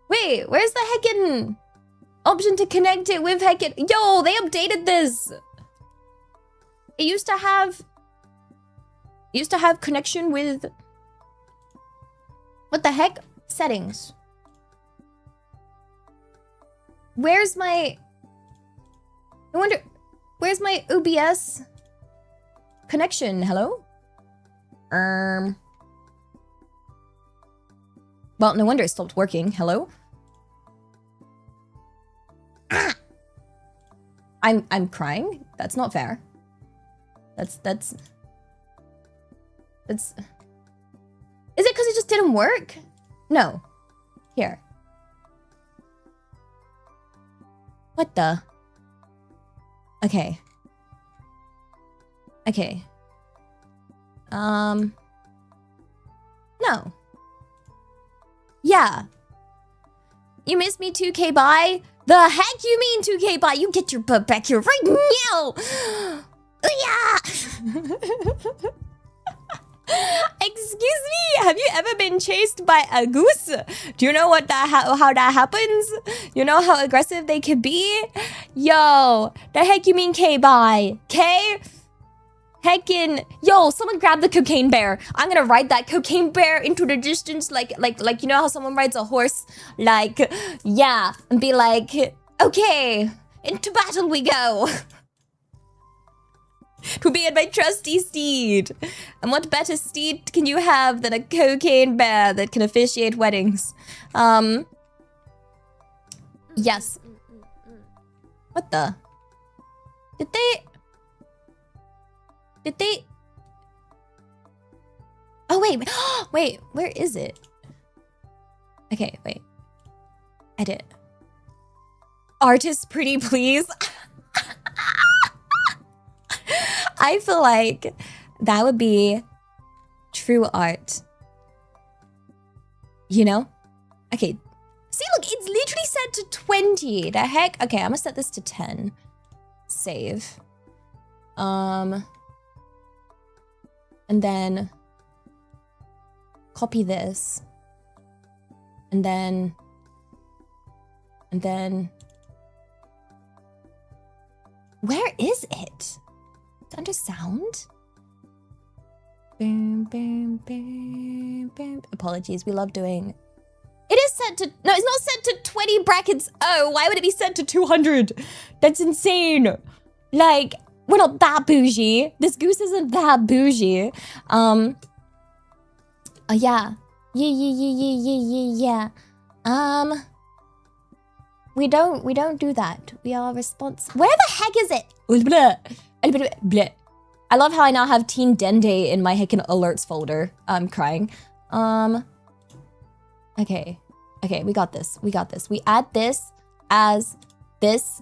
Wait, where's the heckin' option to connect it with heckin'? Yo, they updated this! It used to have connection with... What the heck? Settings. Where's my... I wonder... Where's my OBS connection? Hello? Well, no wonder it stopped working. Hello? I'm crying? That's not fair. That's... Is it because it just didn't work? No. Here. What the? Okay. Okay. No. Yeah. You miss me 2K bye? The heck you mean 2K bye? You get your butt back here right now! Yeah! Excuse me, have you ever been chased by a goose? Do you know what how that happens? You know how aggressive they could be? Yo, the heck you mean K-bye? K? Heckin', yo, someone grab the cocaine bear. I'm gonna ride that cocaine bear into the distance like you know how someone rides a horse? Like, yeah, and be like, okay, into battle we go. To be in my trusty steed. And what better steed can you have than a cocaine bear that can officiate weddings? Yes. What the? Did they? Oh, wait. Wait, where is it? Okay, wait. Edit. Artist pretty please. I feel like that would be true art. You know? Okay. See, look, it's literally set to 20. The heck? Okay, I'm gonna set this to 10. Save. And then copy this. And then where is it? It's under sound. Boom, boom, boom, boom. Apologies, we love doing. It is set to, no, it's not set to 20 brackets. Oh, why would it be set to 200? That's insane. Like, we're not that bougie. This goose isn't that bougie. Yeah. Yeah. We don't do that. We are responsible. Where the heck is it? I love how I now have Teen Dende in my heckin' alerts folder. I'm crying. Okay. Okay, we got this. We got this. We add this as this.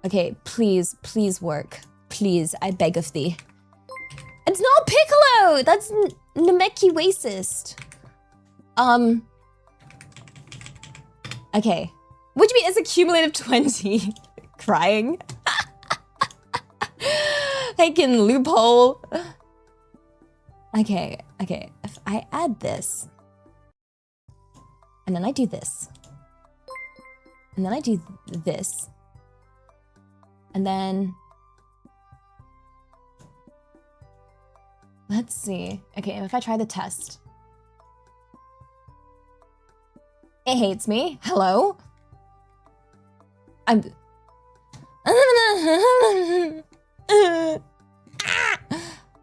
Okay, please, please work. Please, I beg of thee. It's not Piccolo! That's Nameki's racist. Okay. What do you mean it's a cumulative 20? Crying. Heckin' loophole. Okay, okay. If I add this, and then I do this, and then I do this, and then let's see. Okay, if I try the test, it hates me. Hello? I'm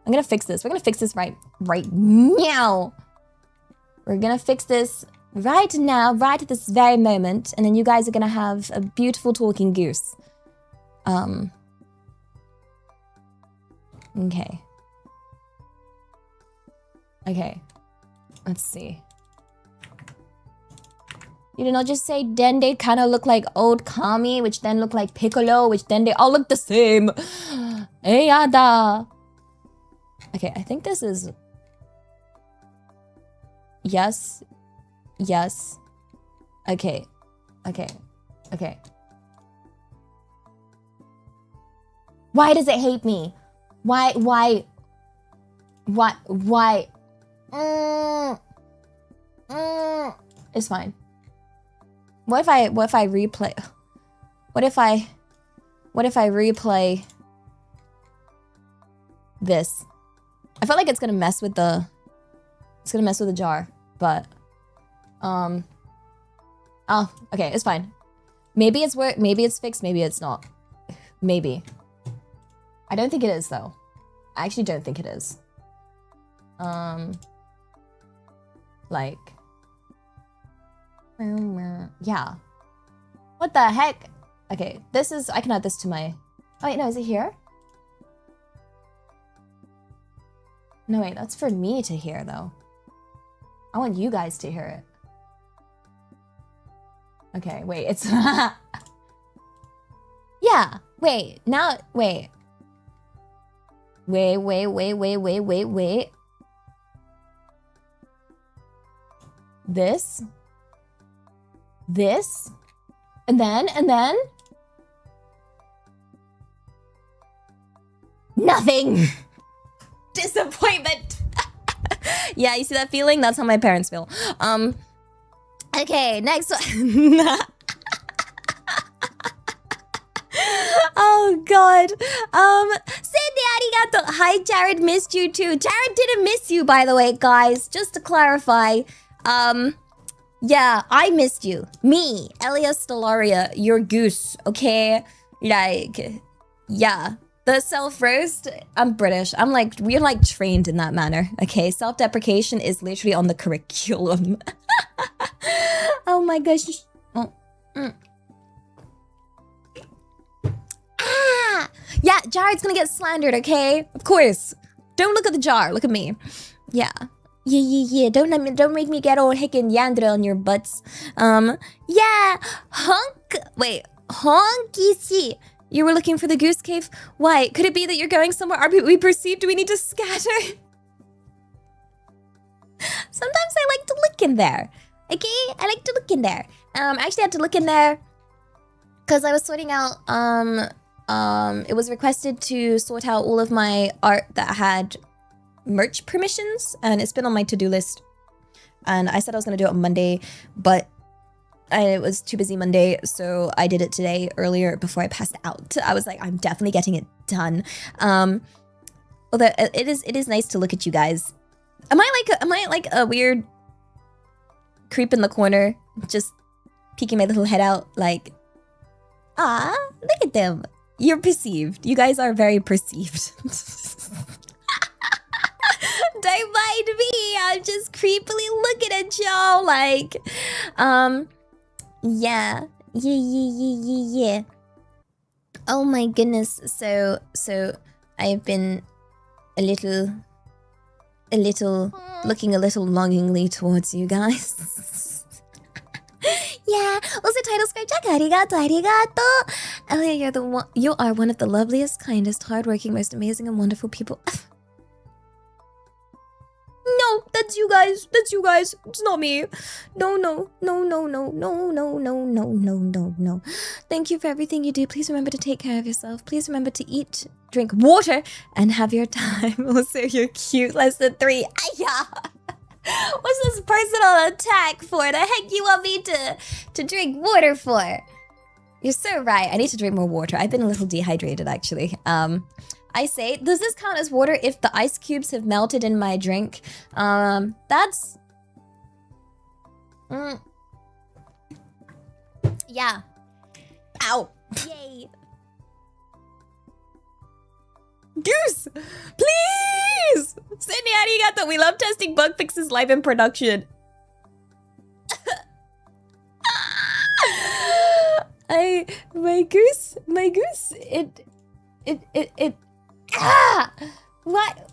gonna fix this. We're gonna fix this right now. We're gonna fix this right now, right at this very moment, and then you guys are gonna have a beautiful talking goose. Okay. Okay. Let's see. You did not just say Dende kind of look like old Kami, which then look like Piccolo, which then they all look the same. Eyada. Okay, I think this is... Yes. Yes. Okay. Okay. Okay. Why does it hate me? Why? It's fine. What if I replay? What if I replay this? I feel like it's gonna mess with the jar, but oh, okay, it's fine. Maybe it's fixed, maybe it's not. Maybe. I don't think it is though. I actually don't think it is. Like, yeah. What the heck? Okay, this is, I can add this to my, oh wait, no, is it here? No, wait, that's for me to hear though. I want you guys to hear it. Okay, wait, it's, yeah, wait, now, wait. Wait. This, and then nothing. Disappointment. Yeah, you see that feeling? That's how my parents feel. Okay, next one. Oh god. Cindy arigato. Hi Jared, missed you too. Jared didn't miss you, by the way, guys. Just to clarify. Yeah, I missed you. Me, Elia Stellaria, your goose, okay? Like, yeah. The self-roast, I'm British. I'm like, we're like trained in that manner, okay? Self-deprecation is literally on the curriculum. Oh my gosh. Oh. Ah! Yeah, Jared's gonna get slandered, okay? Of course. Don't look at the jar, look at me. Yeah. Yeah. Don't make me get all hickin' yandra on your butts. Yeah. Honky see. You were looking for the goose cave? Why? Could it be that you're going somewhere we perceive? Do we need to scatter? Sometimes I like to look in there. Okay? I like to look in there. I actually had to look in there because I was sorting out It was requested to sort out all of my art that had merch permissions, and it's been on my to-do list. And I said I was gonna do it on Monday, but I was too busy Monday, so I did it today earlier before I passed out. I was like, I'm definitely getting it done. Although it is nice to look at you guys. Am I like a weird creep in the corner, just peeking my little head out like, ah, look at them. You're perceived. You guys are very perceived. Don't mind me. I'm just creepily looking at y'all like, yeah. Oh my goodness. So I've been a little looking a little longingly towards you guys. Yeah. Also, title script check. Arigato, arigato. Elia, you are one of the loveliest, kindest, hardworking, most amazing, and wonderful people. No, that's you guys. That's you guys. It's not me. No. Thank you for everything you do. Please remember to take care of yourself. Please remember to eat, drink water, and have your time. Also, you're cute. Less than 3. Yeah. What's this personal attack for? The heck you want me to drink water for? You're so right. I need to drink more water. I've been a little dehydrated, actually. I say, does this count as water if the ice cubes have melted in my drink? That's... Yeah. Ow. Yay. Goose! Please! Sydney, arigato. We love testing bug fixes live in production. My goose, it what?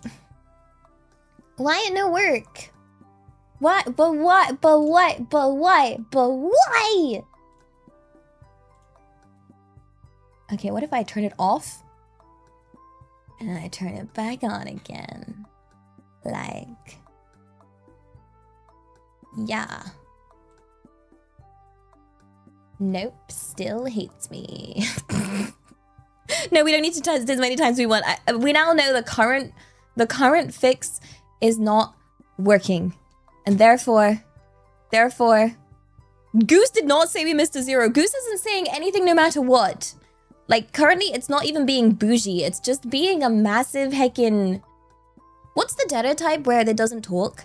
Why it no work? What? But what? But what? But what? But why? Okay, what if I turn it off? And I turn it back on again. Like... Yeah. Nope, still hates me. No, we don't need to test it as many times as we want. We now know the current fix is not working. And therefore, Goose did not say we missed a 0. Goose isn't saying anything no matter what. Like, currently, it's not even being bougie. It's just being a massive heckin'... What's the data type where it doesn't talk?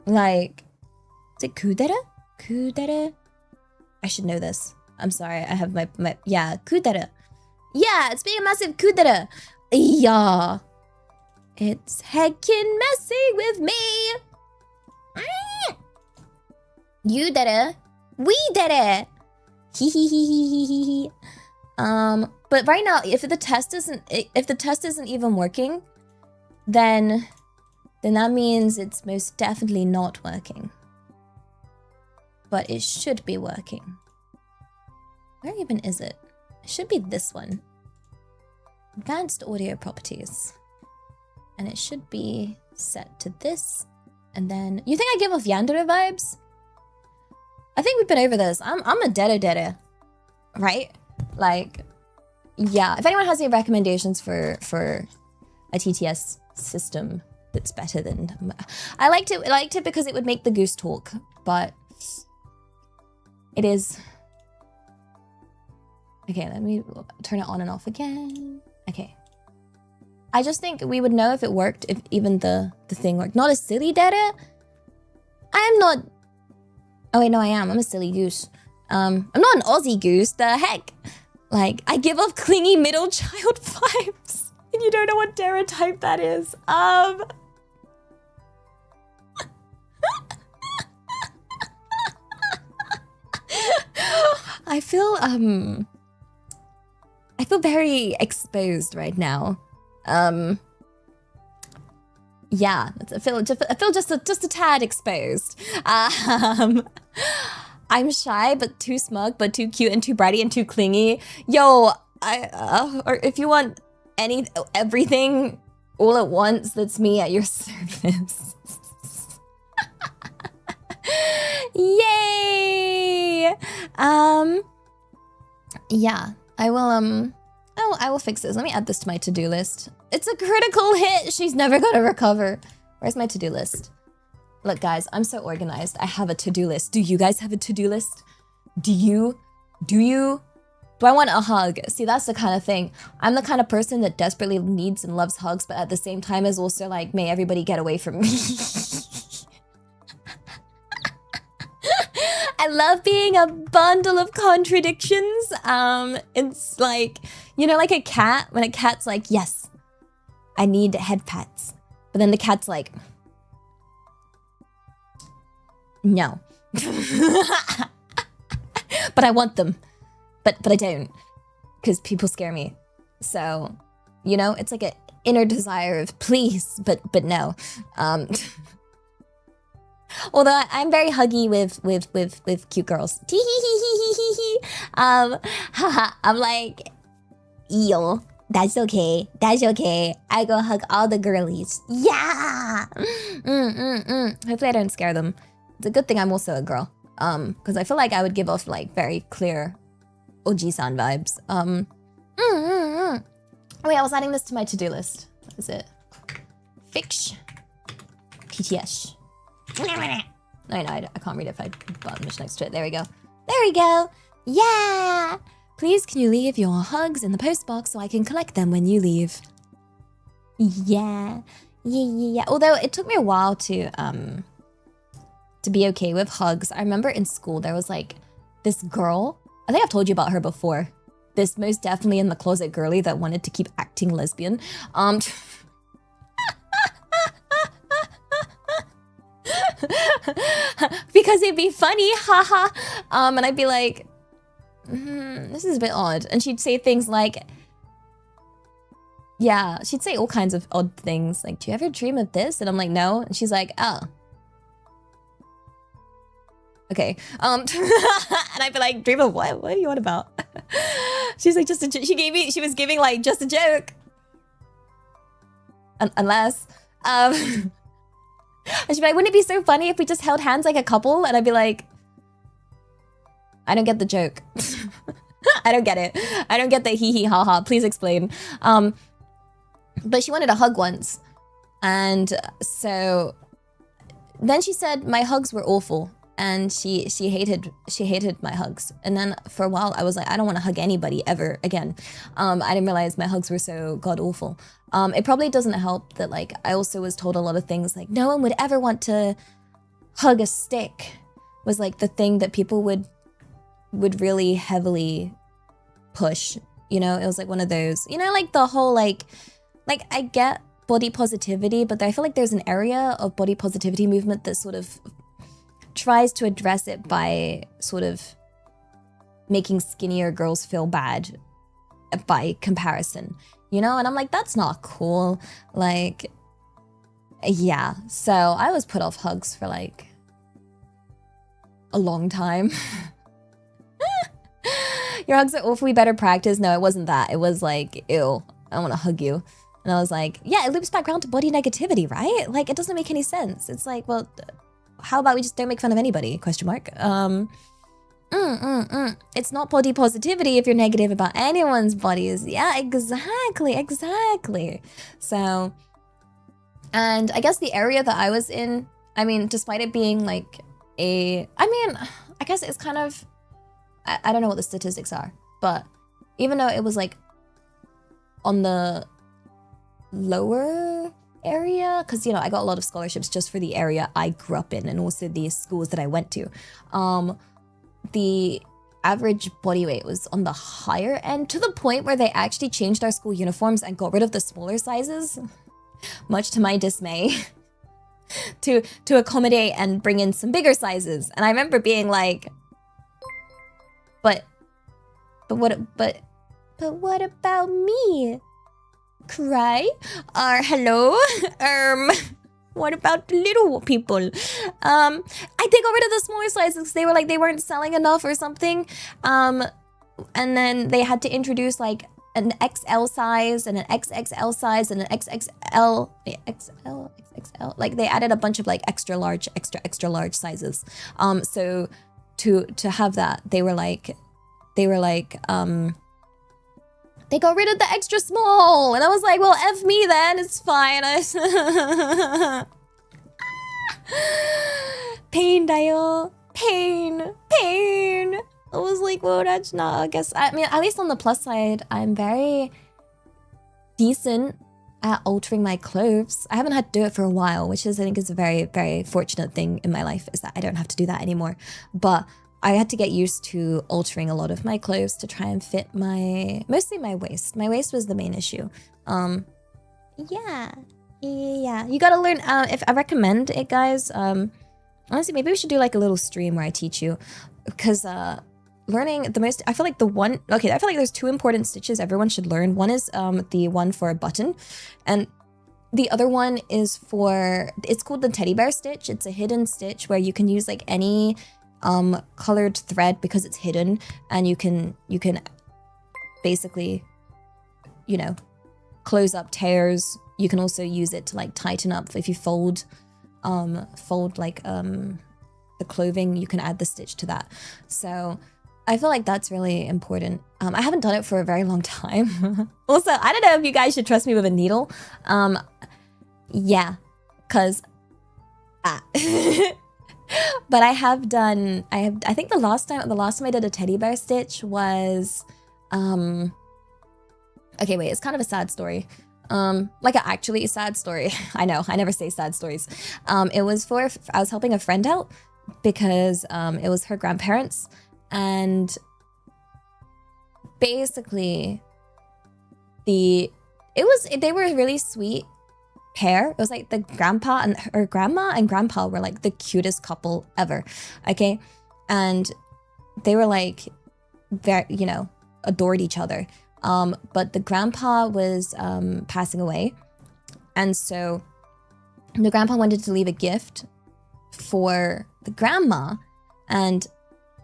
Like... Is it kudera? Kudera? I should know this. I'm sorry, I have my yeah, kudera. Yeah, it's being a massive kudera. Yeah. It's heckin' messing with me. You did it. We did it. Hee. But right now, if the test isn't even working, then that means it's most definitely not working. But it should be working. Where even is it? It should be this one. Advanced audio properties. And it should be set to this. And then... You think I give off Yandere vibes? I think we've been over this. I'm a dere. Right? Like... Yeah. If anyone has any recommendations for a TTS system that's better than... I liked it because it would make the goose talk. But... It is... Okay, let me turn it on and off again. Okay. I just think we would know if it worked, if even the thing worked. Not a silly dere. I am not... Oh wait, no I am. I'm a silly goose. I'm not an Aussie goose. The heck? Like, I give off clingy middle child vibes. And you don't know what dere type that is. I feel very exposed right now. Yeah, I feel just a tad exposed. I'm shy, but too smug, but too cute and too bratty and too clingy. Yo, or if you want everything all at once, that's me at your service. Yay! Yeah, I will, I will fix this. Let me add this to my to-do list. It's a critical hit. She's never gonna recover. Where's my to-do list? Look, guys, I'm so organized. I have a to-do list. Do you guys have a to-do list? Do you? Do I want a hug? See, that's the kind of thing. I'm the kind of person that desperately needs and loves hugs, but at the same time is also like, may everybody get away from me. I love being a bundle of contradictions. It's like, you know, like a cat, when a cat's like, yes, I need head pats. But then the cat's like, no. But I want them. But I don't. Because people scare me. So, you know, it's like an inner desire of please, but no. Although I'm very huggy with cute girls. I'm like, yo, that's okay. That's okay. I go hug all the girlies. Yeah. Hopefully I don't scare them. It's a good thing I'm also a girl. Because I feel like I would give off like very clear Oji-san vibes. Wait, I was adding this to my to-do list. What is it? Fix. PTS. No, I can't read it if I put mission next to it. There we go. There we go. Yeah. Please, can you leave your hugs in the post box so I can collect them when you leave? Yeah. Yeah. Although it took me a while to be okay with hugs. I remember in school there was like this girl. I think I've told you about her before. This most definitely in the closet girly that wanted to keep acting lesbian. Because it'd be funny, haha. And I'd be like, this is a bit odd. And she'd say things like, yeah, she'd say all kinds of odd things. Like, do you ever dream of this? And I'm like, no. And she's like, oh. Okay. And I'd be like, dream of what? What are you on about? She's like, she was giving like just a joke. Unless, and she'd be like, wouldn't it be so funny if we just held hands like a couple? And I'd be like, I don't get the joke. I don't get it. I don't get the hee hee ha ha. Please explain. But she wanted a hug once. And so then she said my hugs were awful. And she hated my hugs. And then for a while I was like, I don't want to hug anybody ever again. I didn't realize my hugs were so god awful. It probably doesn't help that like I also was told a lot of things like no one would ever want to hug a stick was like the thing that people would really heavily push. You know, it was like one of those, you know, like the whole like I get body positivity, but I feel like there's an area of body positivity movement that sort of tries to address it by sort of making skinnier girls feel bad by comparison, you know? And I'm like, that's not cool. Like, yeah. So I was put off hugs for like a long time. Your hugs are awful, we better practice. No, it wasn't that. It was like, ew, I want to hug you. And I was like, yeah, it loops back around to body negativity, right? Like, it doesn't make any sense. It's like, well, how about we just don't make fun of anybody? Question mark. It's not body positivity if you're negative about anyone's bodies. Yeah, exactly. So, and I guess the area that I was in, I mean, despite it being like I guess it's kind of, I don't know what the statistics are, but even though it was like on the lower area, because you know I got a lot of scholarships just for the area I grew up in and also the schools that I went to, the average body weight was on the higher end, to the point where they actually changed our school uniforms and got rid of the smaller sizes, much to my dismay, to accommodate and bring in some bigger sizes. And I remember being like, but what about me? Cry? Or hello? What about the little people? I think they got rid of the smaller sizes because they were like, they weren't selling enough or something. And then they had to introduce like an XL size and an XXL size and an XXL, XXL. Like they added a bunch of like extra large sizes. So to have that, they were like, they were like, they got rid of the extra small. And I was like, well, F me then, it's fine. Pain, Dayo. Pain. I was like, well, that's not, I guess. I mean, at least on the plus side, I'm very decent at altering my clothes. I haven't had to do it for a while, which is, I think, is a very, very fortunate thing in my life, is that I don't have to do that anymore. But I had to get used to altering a lot of my clothes to try and fit mostly my waist. My waist was the main issue. Yeah. You gotta learn, if I recommend it, guys, honestly, maybe we should do like a little stream where I teach you, because, learning the most, I feel like I feel like there's 2 important stitches everyone should learn. One is, the one for a button, and the other one is for, it's called the teddy bear stitch. It's a hidden stitch where you can use like any colored thread because it's hidden, and you can basically, you know, close up tears. You can also use it to like tighten up. If you fold like the clothing, you can add the stitch to that. So I feel like that's really important. I haven't done it for a very long time. Also, I don't know if you guys should trust me with a needle. Yeah, cause but I have done, I think the last time I did a teddy bear stitch was, okay, wait, it's kind of a sad story. Like actually a sad story. I know, I never say sad stories. It was for, I was helping a friend out because it was her grandparents, and basically they were a really sweet pair. It was like the grandpa and her grandma and grandpa were like the cutest couple ever. Okay. And they were like very, you know, adored each other. But the grandpa was passing away. And so the grandpa wanted to leave a gift for the grandma. And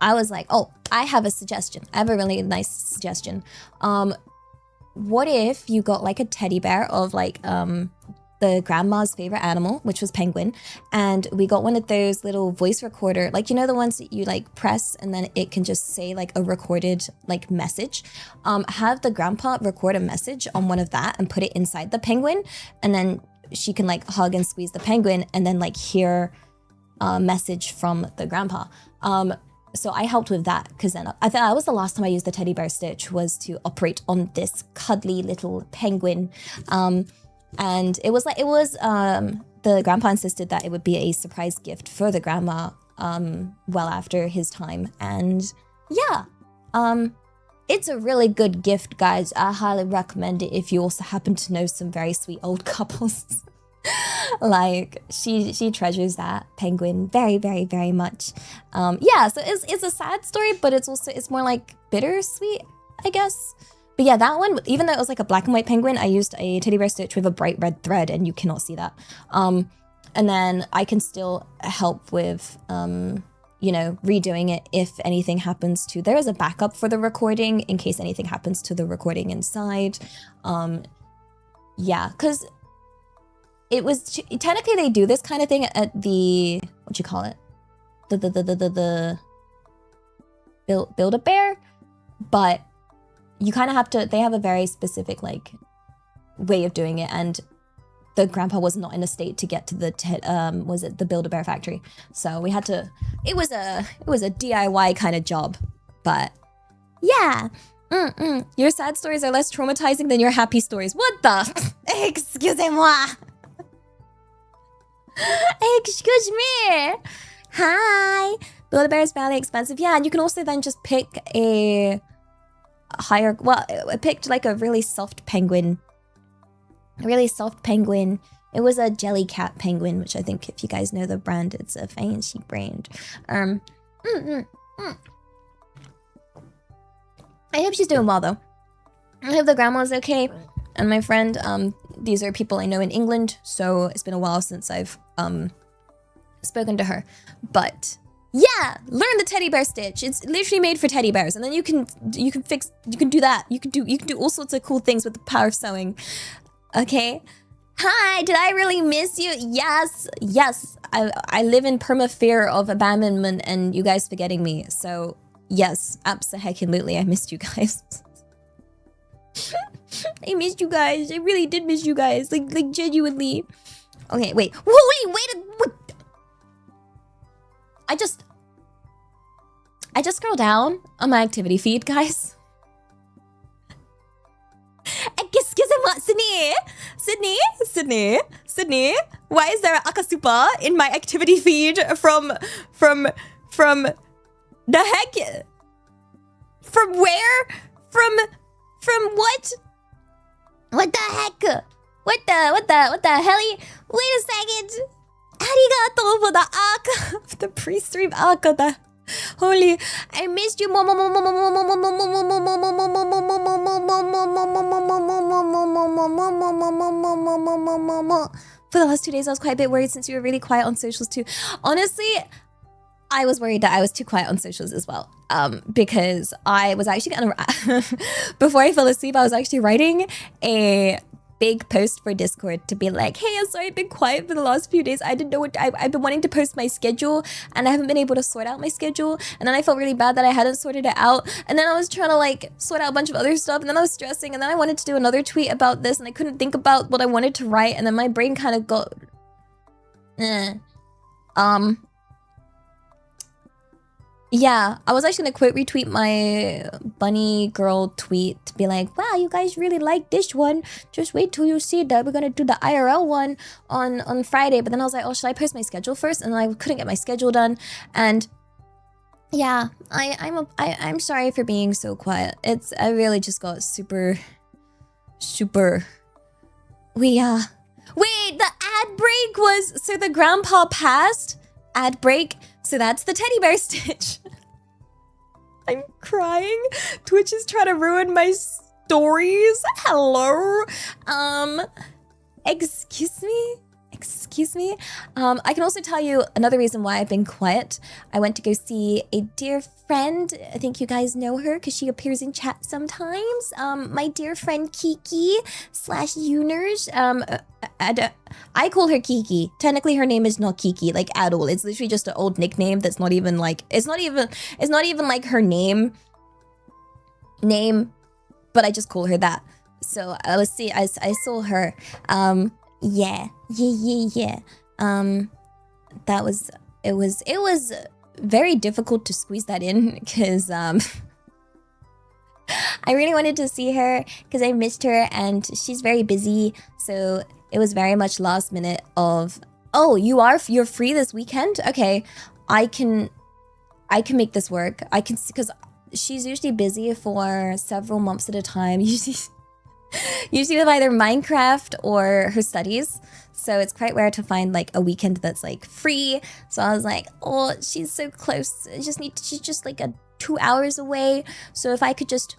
I was like, oh, I have a suggestion. I have a really nice suggestion. What if you got like a teddy bear of like the grandma's favorite animal, which was penguin, and we got one of those little voice recorder, like, you know, the ones that you like press and then it can just say like a recorded like message. Have the grandpa record a message on one of that and put it inside the penguin, and then she can like hug and squeeze the penguin and then like hear a message from the grandpa. So I helped with that, because then I think that was the last time I used the teddy bear stitch, was to operate on this cuddly little penguin. And it was the grandpa insisted that it would be a surprise gift for the grandma well after his time. And yeah, it's a really good gift, guys. I highly recommend it if you also happen to know some very sweet old couples. Like she treasures that penguin very, very, very much. Yeah, so it's a sad story, but it's more like bittersweet, I guess. But yeah, that one, even though it was like a black and white penguin, I used a teddy bear stitch with a bright red thread, and you cannot see that. And then I can still help with, you know, redoing it if anything happens to, there is a backup for the recording in case anything happens to the recording inside. Yeah, because it was, technically they do this kind of thing at the, what you call it? The Build-A-Bear, but you kind of have to, they have a very specific like way of doing it, and the grandpa was not in a state to get to the was it the Build-A-Bear factory, so we had to, it was a DIY kind of job. But yeah, your sad stories are less traumatizing than your happy stories. What the? Excusez-moi. Excuse me. Hi. Build-A-Bear is fairly expensive. Yeah, and you can also then just pick a higher, well, I picked like a really soft penguin. It was a Jellycat penguin, which I think, if you guys know the brand, it's a fancy brand. I hope she's doing well though. I hope the grandma's okay. And my friend, these are people I know in England, so it's been a while since I've spoken to her. But yeah, learn the teddy bear stitch. It's literally made for teddy bears, and then you can do that. You can do all sorts of cool things with the power of sewing. Okay. Hi, did I really miss you? Yes. I live in perma fear of abandonment and you guys forgetting me. So Yes, absolutely. I missed you guys. I missed you guys. I really did miss you guys. Like genuinely. Okay, wait. Wait. I just scrolled down on my activity feed, guys. Sydney. Why is there an Akasupa in my activity feed from the heck? From where? From what? What the heck? What the helly? Wait a second. Arigato for the aka, the pre-stream aka. Holy, I missed you. For the last 2 days, I was quite a bit worried since you were really quiet on socials too. Honestly, I was worried that I was too quiet on socials as well. Because I was actually before I fell asleep, I was actually writing a big post for Discord to be like, hey, I'm sorry I've been quiet for the last few days. I didn't know what I've been wanting to post my schedule and I haven't been able to sort out my schedule. And then I felt really bad that I hadn't sorted it out. And then I was trying to like sort out a bunch of other stuff. And then I was stressing. And then I wanted to do another tweet about this and I couldn't think about what I wanted to write. And then my brain kind of got... Yeah, I was actually gonna quote retweet my bunny girl tweet to be like, wow, you guys really like this one. Just wait till you see that we're gonna do the IRL one on Friday. But then I was like, oh, should I post my schedule first? And I couldn't get my schedule done. And yeah, I'm sorry for being so quiet. I really just got super. Wait, the ad break was, so the grandpa passed, ad break. So that's the teddy bear stitch. I'm crying. Twitch is trying to ruin my stories. Hello. Excuse me? I can also tell you another reason why I've been quiet. I went to go see a dear friend. I think you guys know her because she appears in chat sometimes. My dear friend Kiki /Uners. I call her Kiki. Technically, her name is not Kiki, like at all. It's literally just an old nickname that's not even like it's not even like her name. But I just call her that. So I saw her. Yeah. It was very difficult to squeeze that in because I really wanted to see her because I missed her and she's very busy. So it was very much last minute of, oh, you're free this weekend? Okay, I can make this work. I can, because she's usually busy for several months at a time. Usually with either Minecraft or her studies. So it's quite rare to find like a weekend that's like free. So I was like, oh, she's so close. She's just like 2 hours away. So if I could just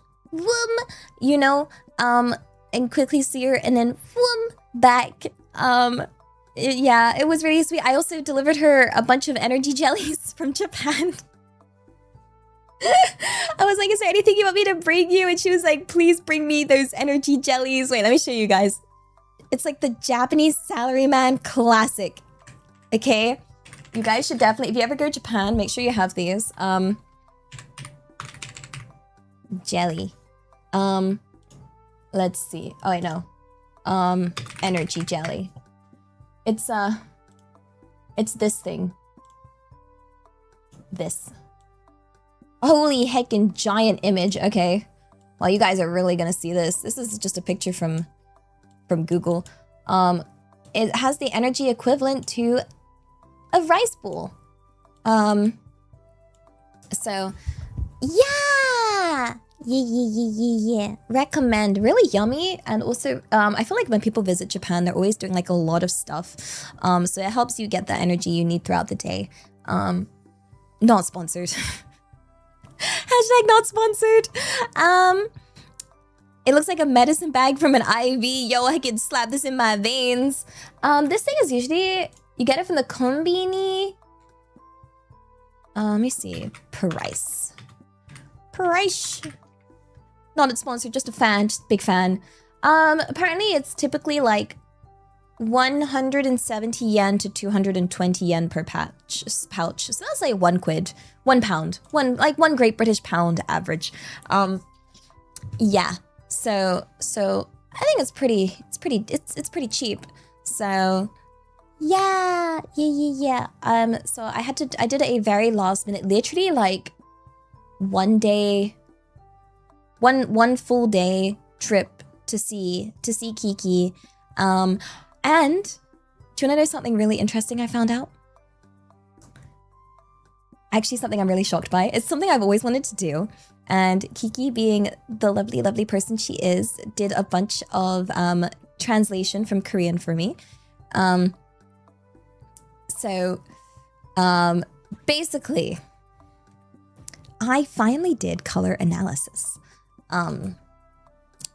and quickly see her and then back. Yeah, it was really sweet. I also delivered her a bunch of energy jellies from Japan. I was like, is there anything you want me to bring you? And she was like, please bring me those energy jellies. Wait, let me show you guys. It's like the Japanese salaryman classic. Okay? You guys should definitely, if you ever go to Japan, make sure you have these. Jelly. Let's see. Oh, I know. Energy jelly. It's this thing. This. Holy heckin' giant image. Okay. Well, you guys are really gonna see this. This is just a picture from Google. It has the energy equivalent to a rice bowl. So, yeah! Yeah. Recommend. Really yummy. And also, I feel like when people visit Japan, they're always doing like a lot of stuff. So it helps you get the energy you need throughout the day. Not sponsored. Hashtag not sponsored. It looks like a medicine bag from an IV. Yo, I can slap this in my veins. This thing is usually, you get it from the konbini. Let me see. Price. Not a sponsor, just a fan, just a big fan. Apparently it's typically like 170 yen to 220 yen per pouch. So that's like 1 quid, 1 pound, one Great British pound average. Yeah. So I think it's pretty cheap. So yeah. So I did a very last minute, literally like one full day trip to see Kiki. And do you want to know something really interesting I found out? Actually, something I'm really shocked by. It's something I've always wanted to do. And Kiki, being the lovely, lovely person she is, did a bunch of translation from Korean for me. Basically, I finally did color analysis.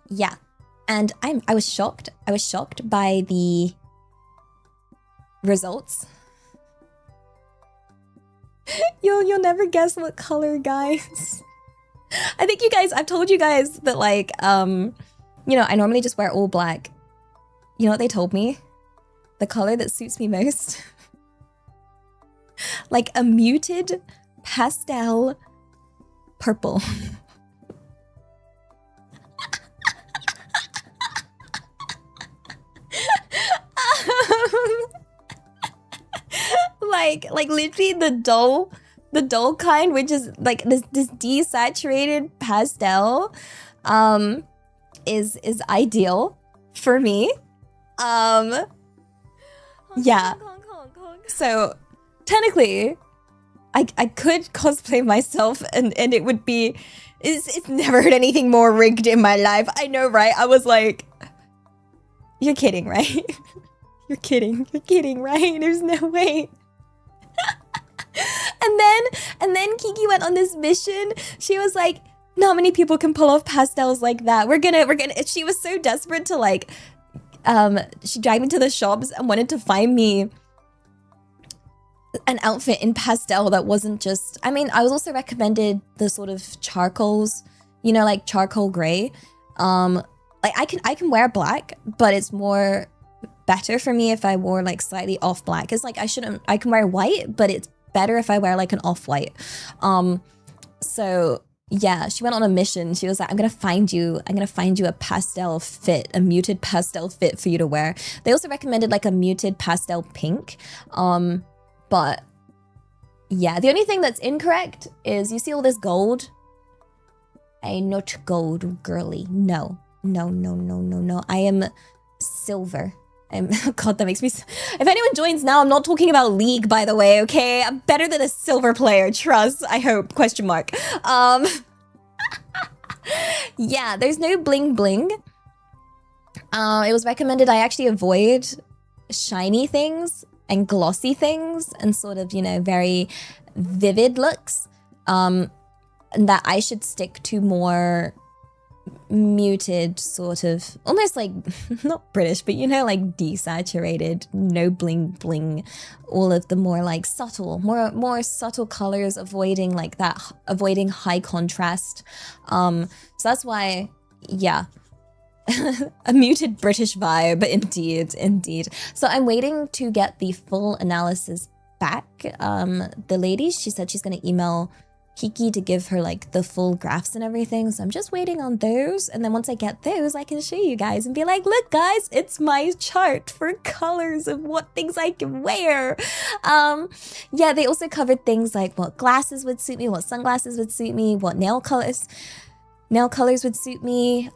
Yeah. And I was shocked. I was shocked by the results. You'll never guess what color, guys. I think I've told you guys that like, you know, I normally just wear all black. You know what they told me? The color that suits me most? Like a muted pastel purple. like literally the dull kind, which is like this desaturated pastel, is ideal for me. Yeah. So technically, I could cosplay myself, and it would be. It's never heard anything more rigged in my life. I know, right? I was like, you're kidding, right? You're kidding, right? There's no way. And then Kiki went on this mission. She was like, not many people can pull off pastels like that. We're gonna. She was so desperate to like, she dragged me to the shops and wanted to find me an outfit in pastel that wasn't just, I mean, I was also recommended the sort of charcoals, you know, like charcoal gray. Like I can wear black, but it's more better for me if I wore like slightly off black. It's like I can wear white, but it's better if I wear like an off-white. So yeah, she went on a mission. She was like, I'm gonna find you a pastel fit, a muted pastel fit for you to wear. They also recommended like a muted pastel pink. But yeah, the only thing that's incorrect is you see all this gold. I'm not gold, girly. No. I am silver. God, that makes me... If anyone joins now, I'm not talking about League, by the way, okay? I'm better than a silver player, trust, I hope, question mark. Yeah, there's no bling bling. It was recommended I actually avoid shiny things and glossy things and sort of, you know, very vivid looks. And that I should stick to more muted, sort of almost like not British, but you know, like desaturated, no bling bling, all of the more like subtle, more subtle colors, avoiding like that, avoiding high contrast. So that's why, yeah. A muted British vibe, indeed. So I'm waiting to get the full analysis back. The lady, she said she's gonna email Kiki to give her like the full graphs and everything. So I'm just waiting on those. And then once I get those, I can show you guys and be like, look guys, it's my chart for colors of what things I can wear. Yeah, they also covered things like what glasses would suit me, what sunglasses would suit me, what nail colors would suit me.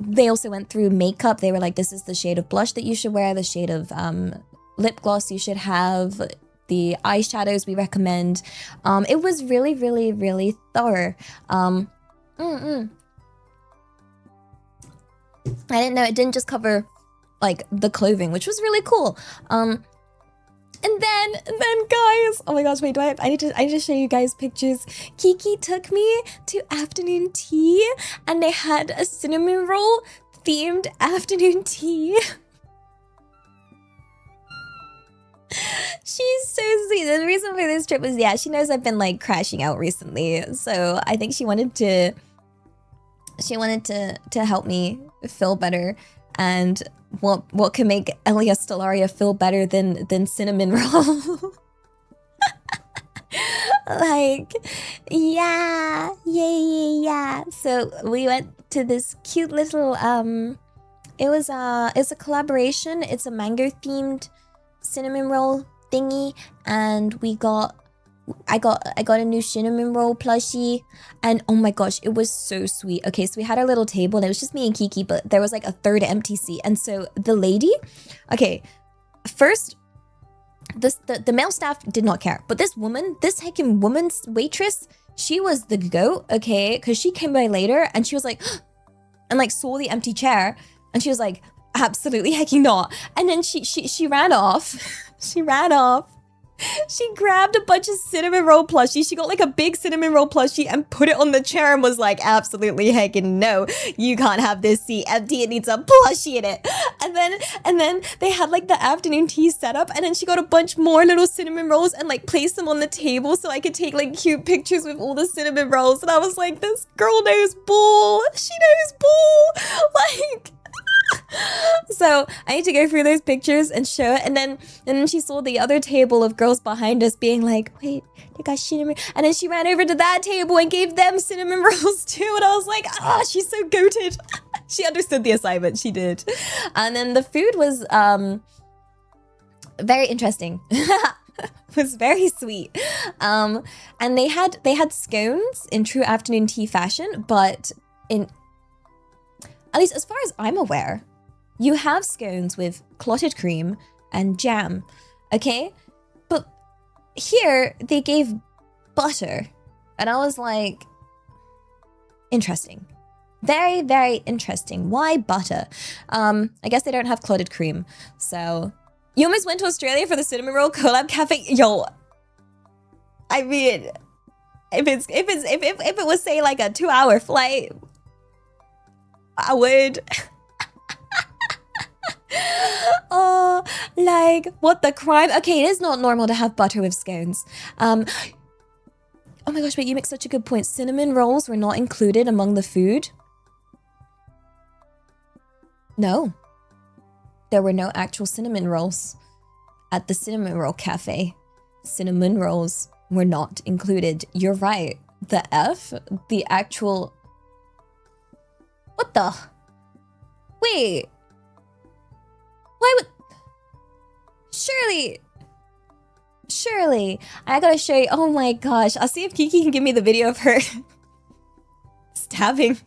They also went through makeup. They were like, this is the shade of blush that you should wear, the shade of lip gloss you should have, the eyeshadows we recommend. It was really, really, really thorough. I didn't know it didn't just cover like the clothing, which was really cool. And then guys, oh my gosh, wait, I need to show you guys pictures. Kiki took me to afternoon tea and they had a cinnamon roll themed afternoon tea. She's so sweet. The reason for this trip was, yeah, she knows I've been like crashing out recently. So I think she wanted to help me feel better. And what can make Elia Stellaria feel better than cinnamon roll? Like, yeah. So we went to this cute little it's a collaboration. It's a mango themed cinnamon roll thingy, and I got a new cinnamon roll plushie, and oh my gosh, it was so sweet. Okay, so we had our little table and it was just me and Kiki, but there was like a third empty seat. And so the lady, okay, first the male staff did not care, but this heckin' woman's waitress, she was the goat, okay, because she came by later and she was like and like saw the empty chair and she was like, absolutely hecking not. And then she ran off. She ran off. She grabbed a bunch of cinnamon roll plushies. She got like a big cinnamon roll plushie and put it on the chair and was like, absolutely heckin' no, you can't have this seat empty. It needs a plushie in it. And then they had like the afternoon tea set up, and then she got a bunch more little cinnamon rolls and like placed them on the table so I could take like cute pictures with all the cinnamon rolls. And I was like, this girl knows bull. She knows bull. Like... So I need to go through those pictures and show it, and then she saw the other table of girls behind us being like, wait, they got cinnamon, and then she ran over to that table and gave them cinnamon rolls too, and I was like, she's so goated. She understood the assignment, she did. And then the food was very interesting. Was very sweet. And they had scones in true afternoon tea fashion, but at least as far as I'm aware, you have scones with clotted cream and jam, okay? But here, they gave butter. And I was like, interesting. Very, very interesting. Why butter? I guess they don't have clotted cream. So, you almost went to Australia for the Cinnamon Roll Collab Cafe? Yo, I mean, if it was, say, like a 2-hour flight, I would. Oh, like, what the crime? Okay, it is not normal to have butter with scones. Oh my gosh, wait, you make such a good point. Cinnamon rolls were not included among the food. No. There were no actual cinnamon rolls at the Cinnamon Roll Cafe. Cinnamon rolls were not included. You're right. The actual... What the? Wait. Why would... Surely. I gotta show you. Oh my gosh. I'll see if Kiki can give me the video of her stabbing.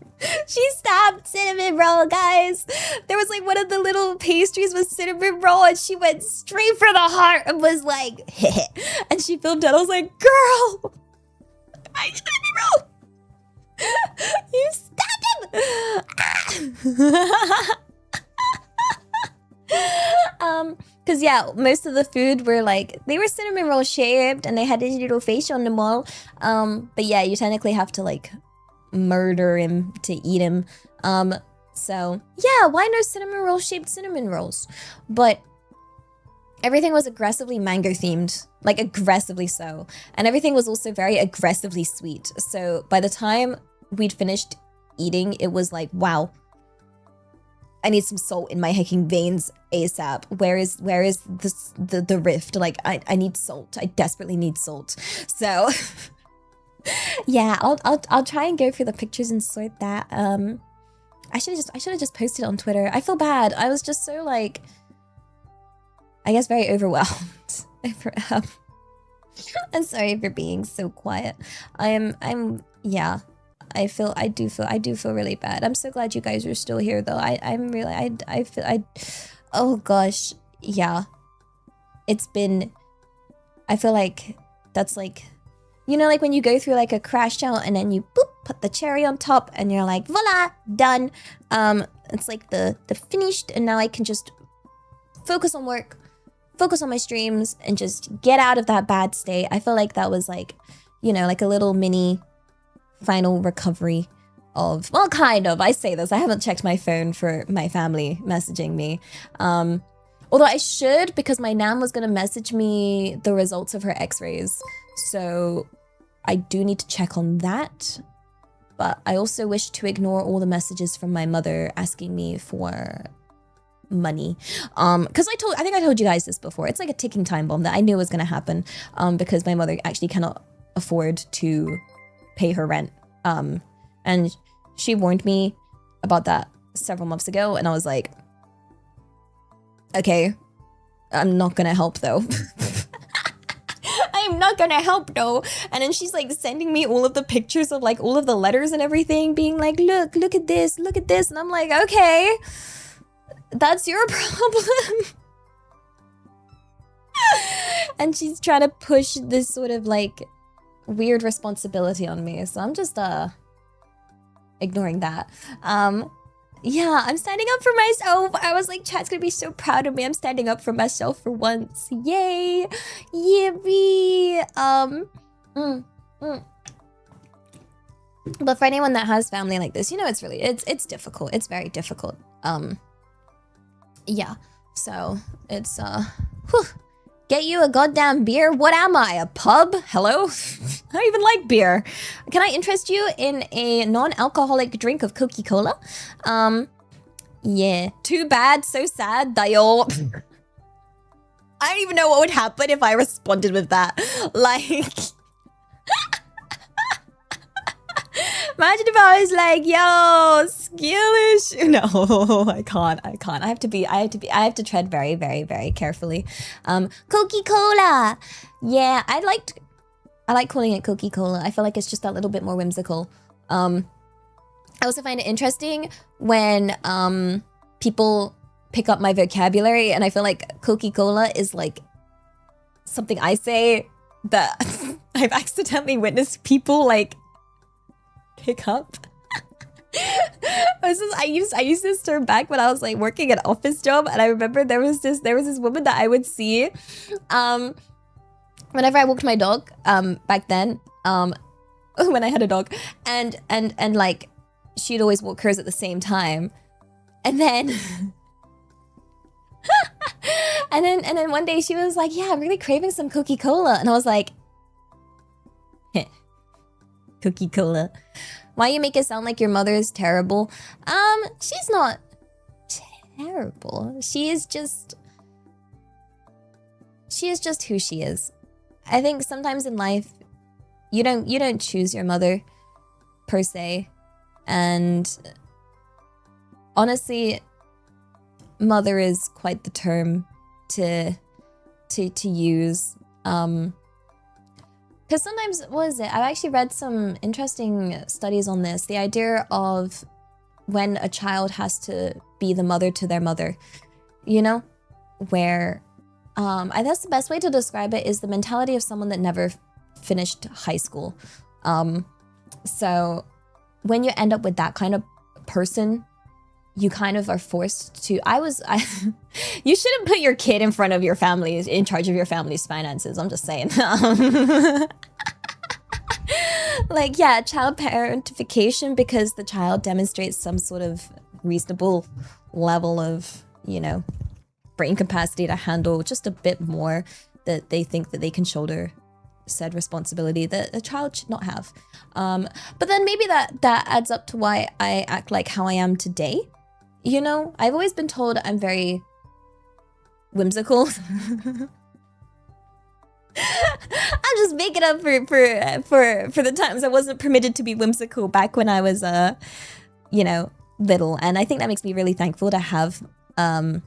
She stabbed cinnamon roll, guys. There was like one of the little pastries with cinnamon roll, and she went straight for the heart and was like, heh. And she filmed it. I was like, girl, my cinnamon roll. You stabbed him. Because yeah, most of the food were like, they were cinnamon roll shaped and they had this little face on them all. But yeah, you technically have to like murder him to eat him. So yeah, why no cinnamon roll shaped cinnamon rolls? But everything was aggressively mango themed, like aggressively so. And everything was also very aggressively sweet. So by the time we'd finished eating, it was like, wow, I need some salt in my hecking veins ASAP. Where is this, the rift? Like, I need salt. I desperately need salt. So yeah, I'll try and go through the pictures and sort that. I should have just posted it on Twitter. I feel bad. I was just so like, I guess very overwhelmed. I'm sorry for being so quiet. Yeah. I do feel really bad. I'm so glad you guys are still here though. Oh gosh. Yeah. I feel like that's like, you know, like when you go through like a crash out and then you boop, put the cherry on top and you're like, voila, done. It's like the finished, and now I can just focus on work, focus on my streams, and just get out of that bad state. I feel like that was like, you know, like a little mini final recovery of, well, kind of. I say this, I haven't checked my phone for my family messaging me. Although I should, because my nan was gonna message me the results of her x-rays. So I do need to check on that. But I also wish to ignore all the messages from my mother asking me for money. Because I think I told you guys this before. It's like a ticking time bomb that I knew was going to happen. Because my mother actually cannot afford to pay her rent. And she warned me about that several months ago, and I was like, okay, I'm not gonna help though. I'm not gonna help though. And then she's like sending me all of the pictures of like all of the letters and everything, being like, look at this, and I'm like, okay, that's your problem. And she's trying to push this sort of like weird responsibility on me, so I'm just ignoring that. Yeah, I'm standing up for myself. I was like, chat's gonna be so proud of me. I'm standing up for myself for once. Yay. Yippee. But for anyone that has family like this, you know, it's difficult. It's very difficult. Yeah. So it's whew. Get you a goddamn beer? What am I? A pub? Hello? I don't even like beer. Can I interest you in a non-alcoholic drink of Coca-Cola? Yeah. Too bad, so sad, Dayo. I don't even know what would happen if I responded with that. Like... Imagine if I was like, yo, skillish. No, I can't. I have to tread very, very, very carefully. Coca-Cola. Yeah, I like calling it Coca-Cola. I feel like it's just that little bit more whimsical. I also find it interesting when people pick up my vocabulary, and I feel like Coca-Cola is like something I say that I've accidentally witnessed people like pick up. I used this term back when I was like working an office job, and I remember there was this woman that I would see whenever I walked my dog back then, when I had a dog, and like she'd always walk hers at the same time, and then and then one day she was like, yeah, I'm really craving some Coca-Cola, and I was like, Coca-Cola. Why you make it sound like your mother is terrible? She's not terrible. She is just who she is. I think sometimes in life you don't choose your mother per se. And honestly, mother is quite the term to use. Because sometimes, what is it? I've actually read some interesting studies on this. The idea of when a child has to be the mother to their mother, you know? Where, I guess the best way to describe it is the mentality of someone that never finished high school. So when you end up with that kind of person, you kind of are forced to, you shouldn't put your kid in front of your family, in charge of your family's finances. I'm just saying. Like, yeah, child parentification, because the child demonstrates some sort of reasonable level of, you know, brain capacity to handle just a bit more that they think that they can shoulder said responsibility that a child should not have. But then maybe that adds up to why I act like how I am today. You know, I've always been told I'm very whimsical. I'm just making up for the times I wasn't permitted to be whimsical back when I was you know, little. And I think that makes me really thankful to have a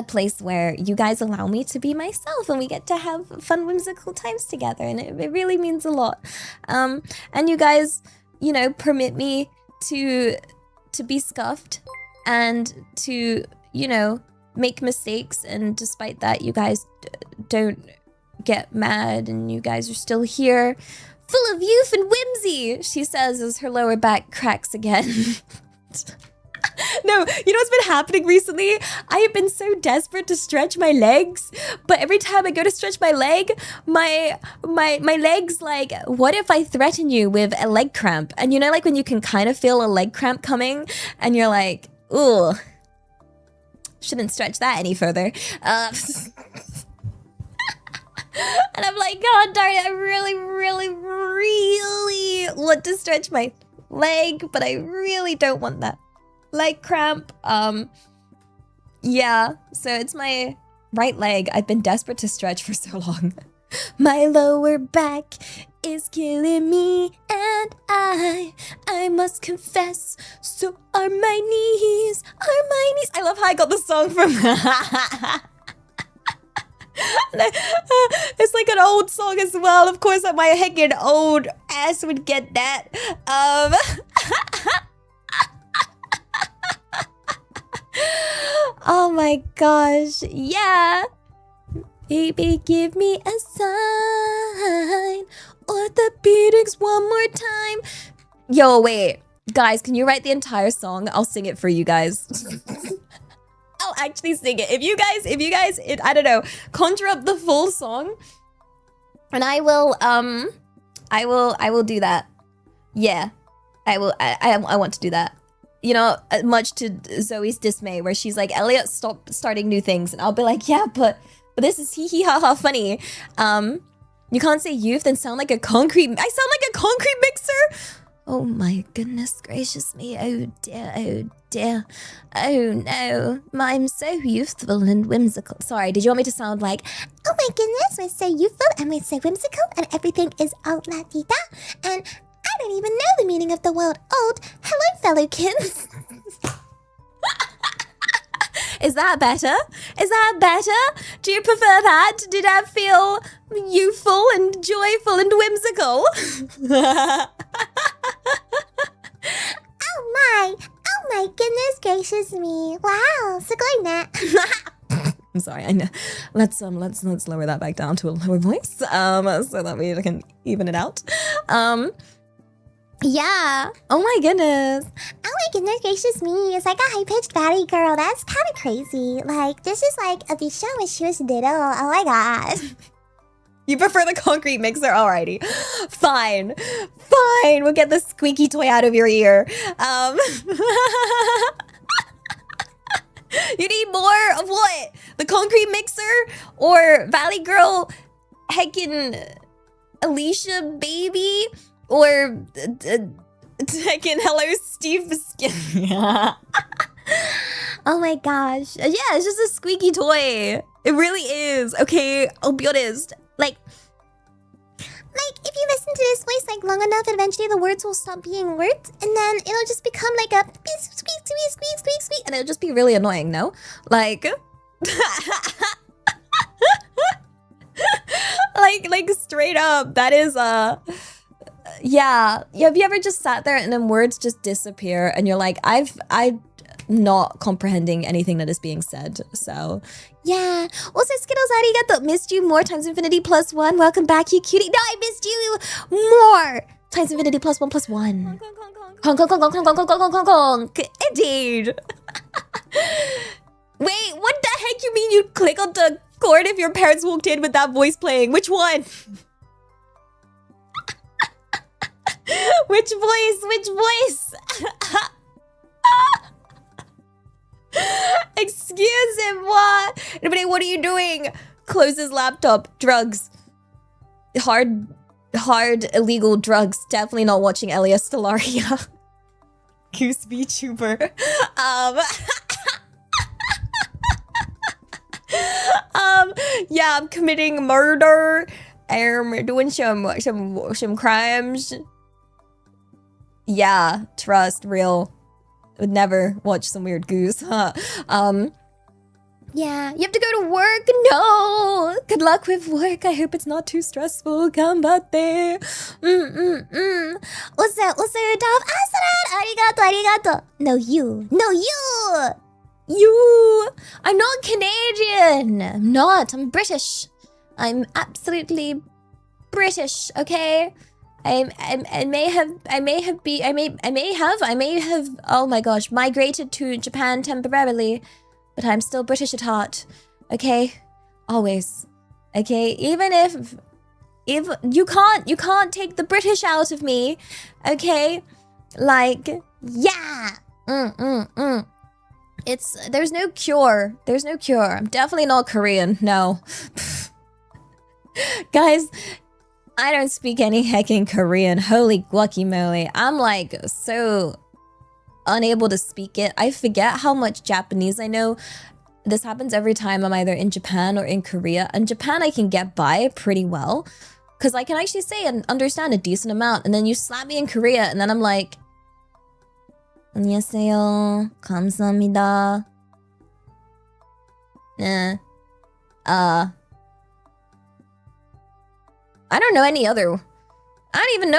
place where you guys allow me to be myself and we get to have fun whimsical times together, and it really means a lot. And you guys, you know, permit me to be scuffed and to, you know, make mistakes, and despite that you guys don't get mad, and you guys are still here, full of youth and whimsy, she says as her lower back cracks again. No, you know what's been happening recently? I have been so desperate to stretch my legs, but every time I go to stretch my leg, my leg's like, what if I threaten you with a leg cramp? And you know, like when you can kind of feel a leg cramp coming, and you're like, ooh, shouldn't stretch that any further. And I'm like, God darn it, I really, really, really want to stretch my leg, but I really don't want that leg cramp. Yeah, so it's my right leg. I've been desperate to stretch for so long. My lower back is killing me, and I must confess, so are my knees, I love how I got the song from it's like an old song as well. Of course, my heckin' old ass would get that. Oh my gosh, yeah. Baby, give me a sign. Orthopedics one more time. Yo, wait. Guys, can you write the entire song? I'll sing it for you guys. I'll actually sing it. If you guys, I don't know, conjure up the full song. And I will do that. Yeah. I want to do that. You know, much to Zoe's dismay, where she's like, Elliot, stop starting new things. And I'll be like, yeah, but this is hee hee ha ha funny. You can't say youth and sound like a concrete... I sound like a concrete mixer? Oh my goodness gracious me. Oh dear, oh dear. Oh no. I'm so youthful and whimsical. Sorry, did you want me to sound like, oh my goodness, we're so youthful and we're so whimsical and everything is all la-di-da and I don't even know the meaning of the word old. Hello, fellow kids. Is that better? Is that better? Do you prefer that? Did that feel youthful and joyful and whimsical? Oh my goodness gracious me. Wow, so good. I'm sorry, I know. Let's lower that back down to a lower voice, so that we can even it out. Yeah. Oh my goodness. Oh my goodness gracious me. It's like a high-pitched valley girl. That's kind of crazy. Like, this is like a show when she was little. Oh my god. You prefer the concrete mixer? Alrighty. Fine. Fine. We'll get the squeaky toy out of your ear. You need more of what? The concrete mixer? Or Valley Girl heckin' Alicia baby? Or heckin' Hello Steve Skin. Oh my gosh. Yeah, it's just a squeaky toy. It really is. Okay, I'll be honest. Like if you listen to this voice like long enough, eventually the words will stop being words, and then it'll just become like a squeak, squeak, squeak, squeak, squeak, and it'll just be really annoying, no? Like, like straight up, that is yeah. Have you ever just sat there and then words just disappear, and you're like, I'm not comprehending anything that is being said, so yeah. Also, Skittles, arigato. Missed you more times infinity plus one. Welcome back, you cutie. No, I missed you more times infinity plus one plus one. Honk, honk, honk, honk, honk, honk, honk, honk, honk, honk. Indeed. Wait, what the heck you mean you'd click on the chord if your parents walked in with that voice playing? Which one? Which voice? Which voice? Excuse him, what? Everybody, what are you doing? Close his laptop. Drugs. Hard, illegal drugs. Definitely not watching Elia Stellaria. Goose VTuber. Yeah, I'm committing murder. I'm doing some crimes. Yeah, trust, real. Would never watch some weird goose, huh? Yeah, you have to go to work? No! Good luck with work. I hope it's not too stressful. Ganbatte. What's Dov? Arigato, arigato. No, you. No, you! You! I'm not Canadian. I'm not. I'm British. I'm absolutely British, okay? I may have, oh my gosh, migrated to Japan temporarily, but I'm still British at heart, okay? Always, okay? Even if you can't take the British out of me, okay? Like, yeah, there's no cure, I'm definitely not Korean, no. Guys, I don't speak any heckin' Korean. Holy guacamole. I'm like so unable to speak it. I forget how much Japanese I know. this happens every time I'm either in Japan or in Korea. In Japan, I can get by pretty well because I can actually say and understand a decent amount. And then you slap me in Korea and then I'm like, 안녕하세요. 감사합니다. I don't know any other. I don't even know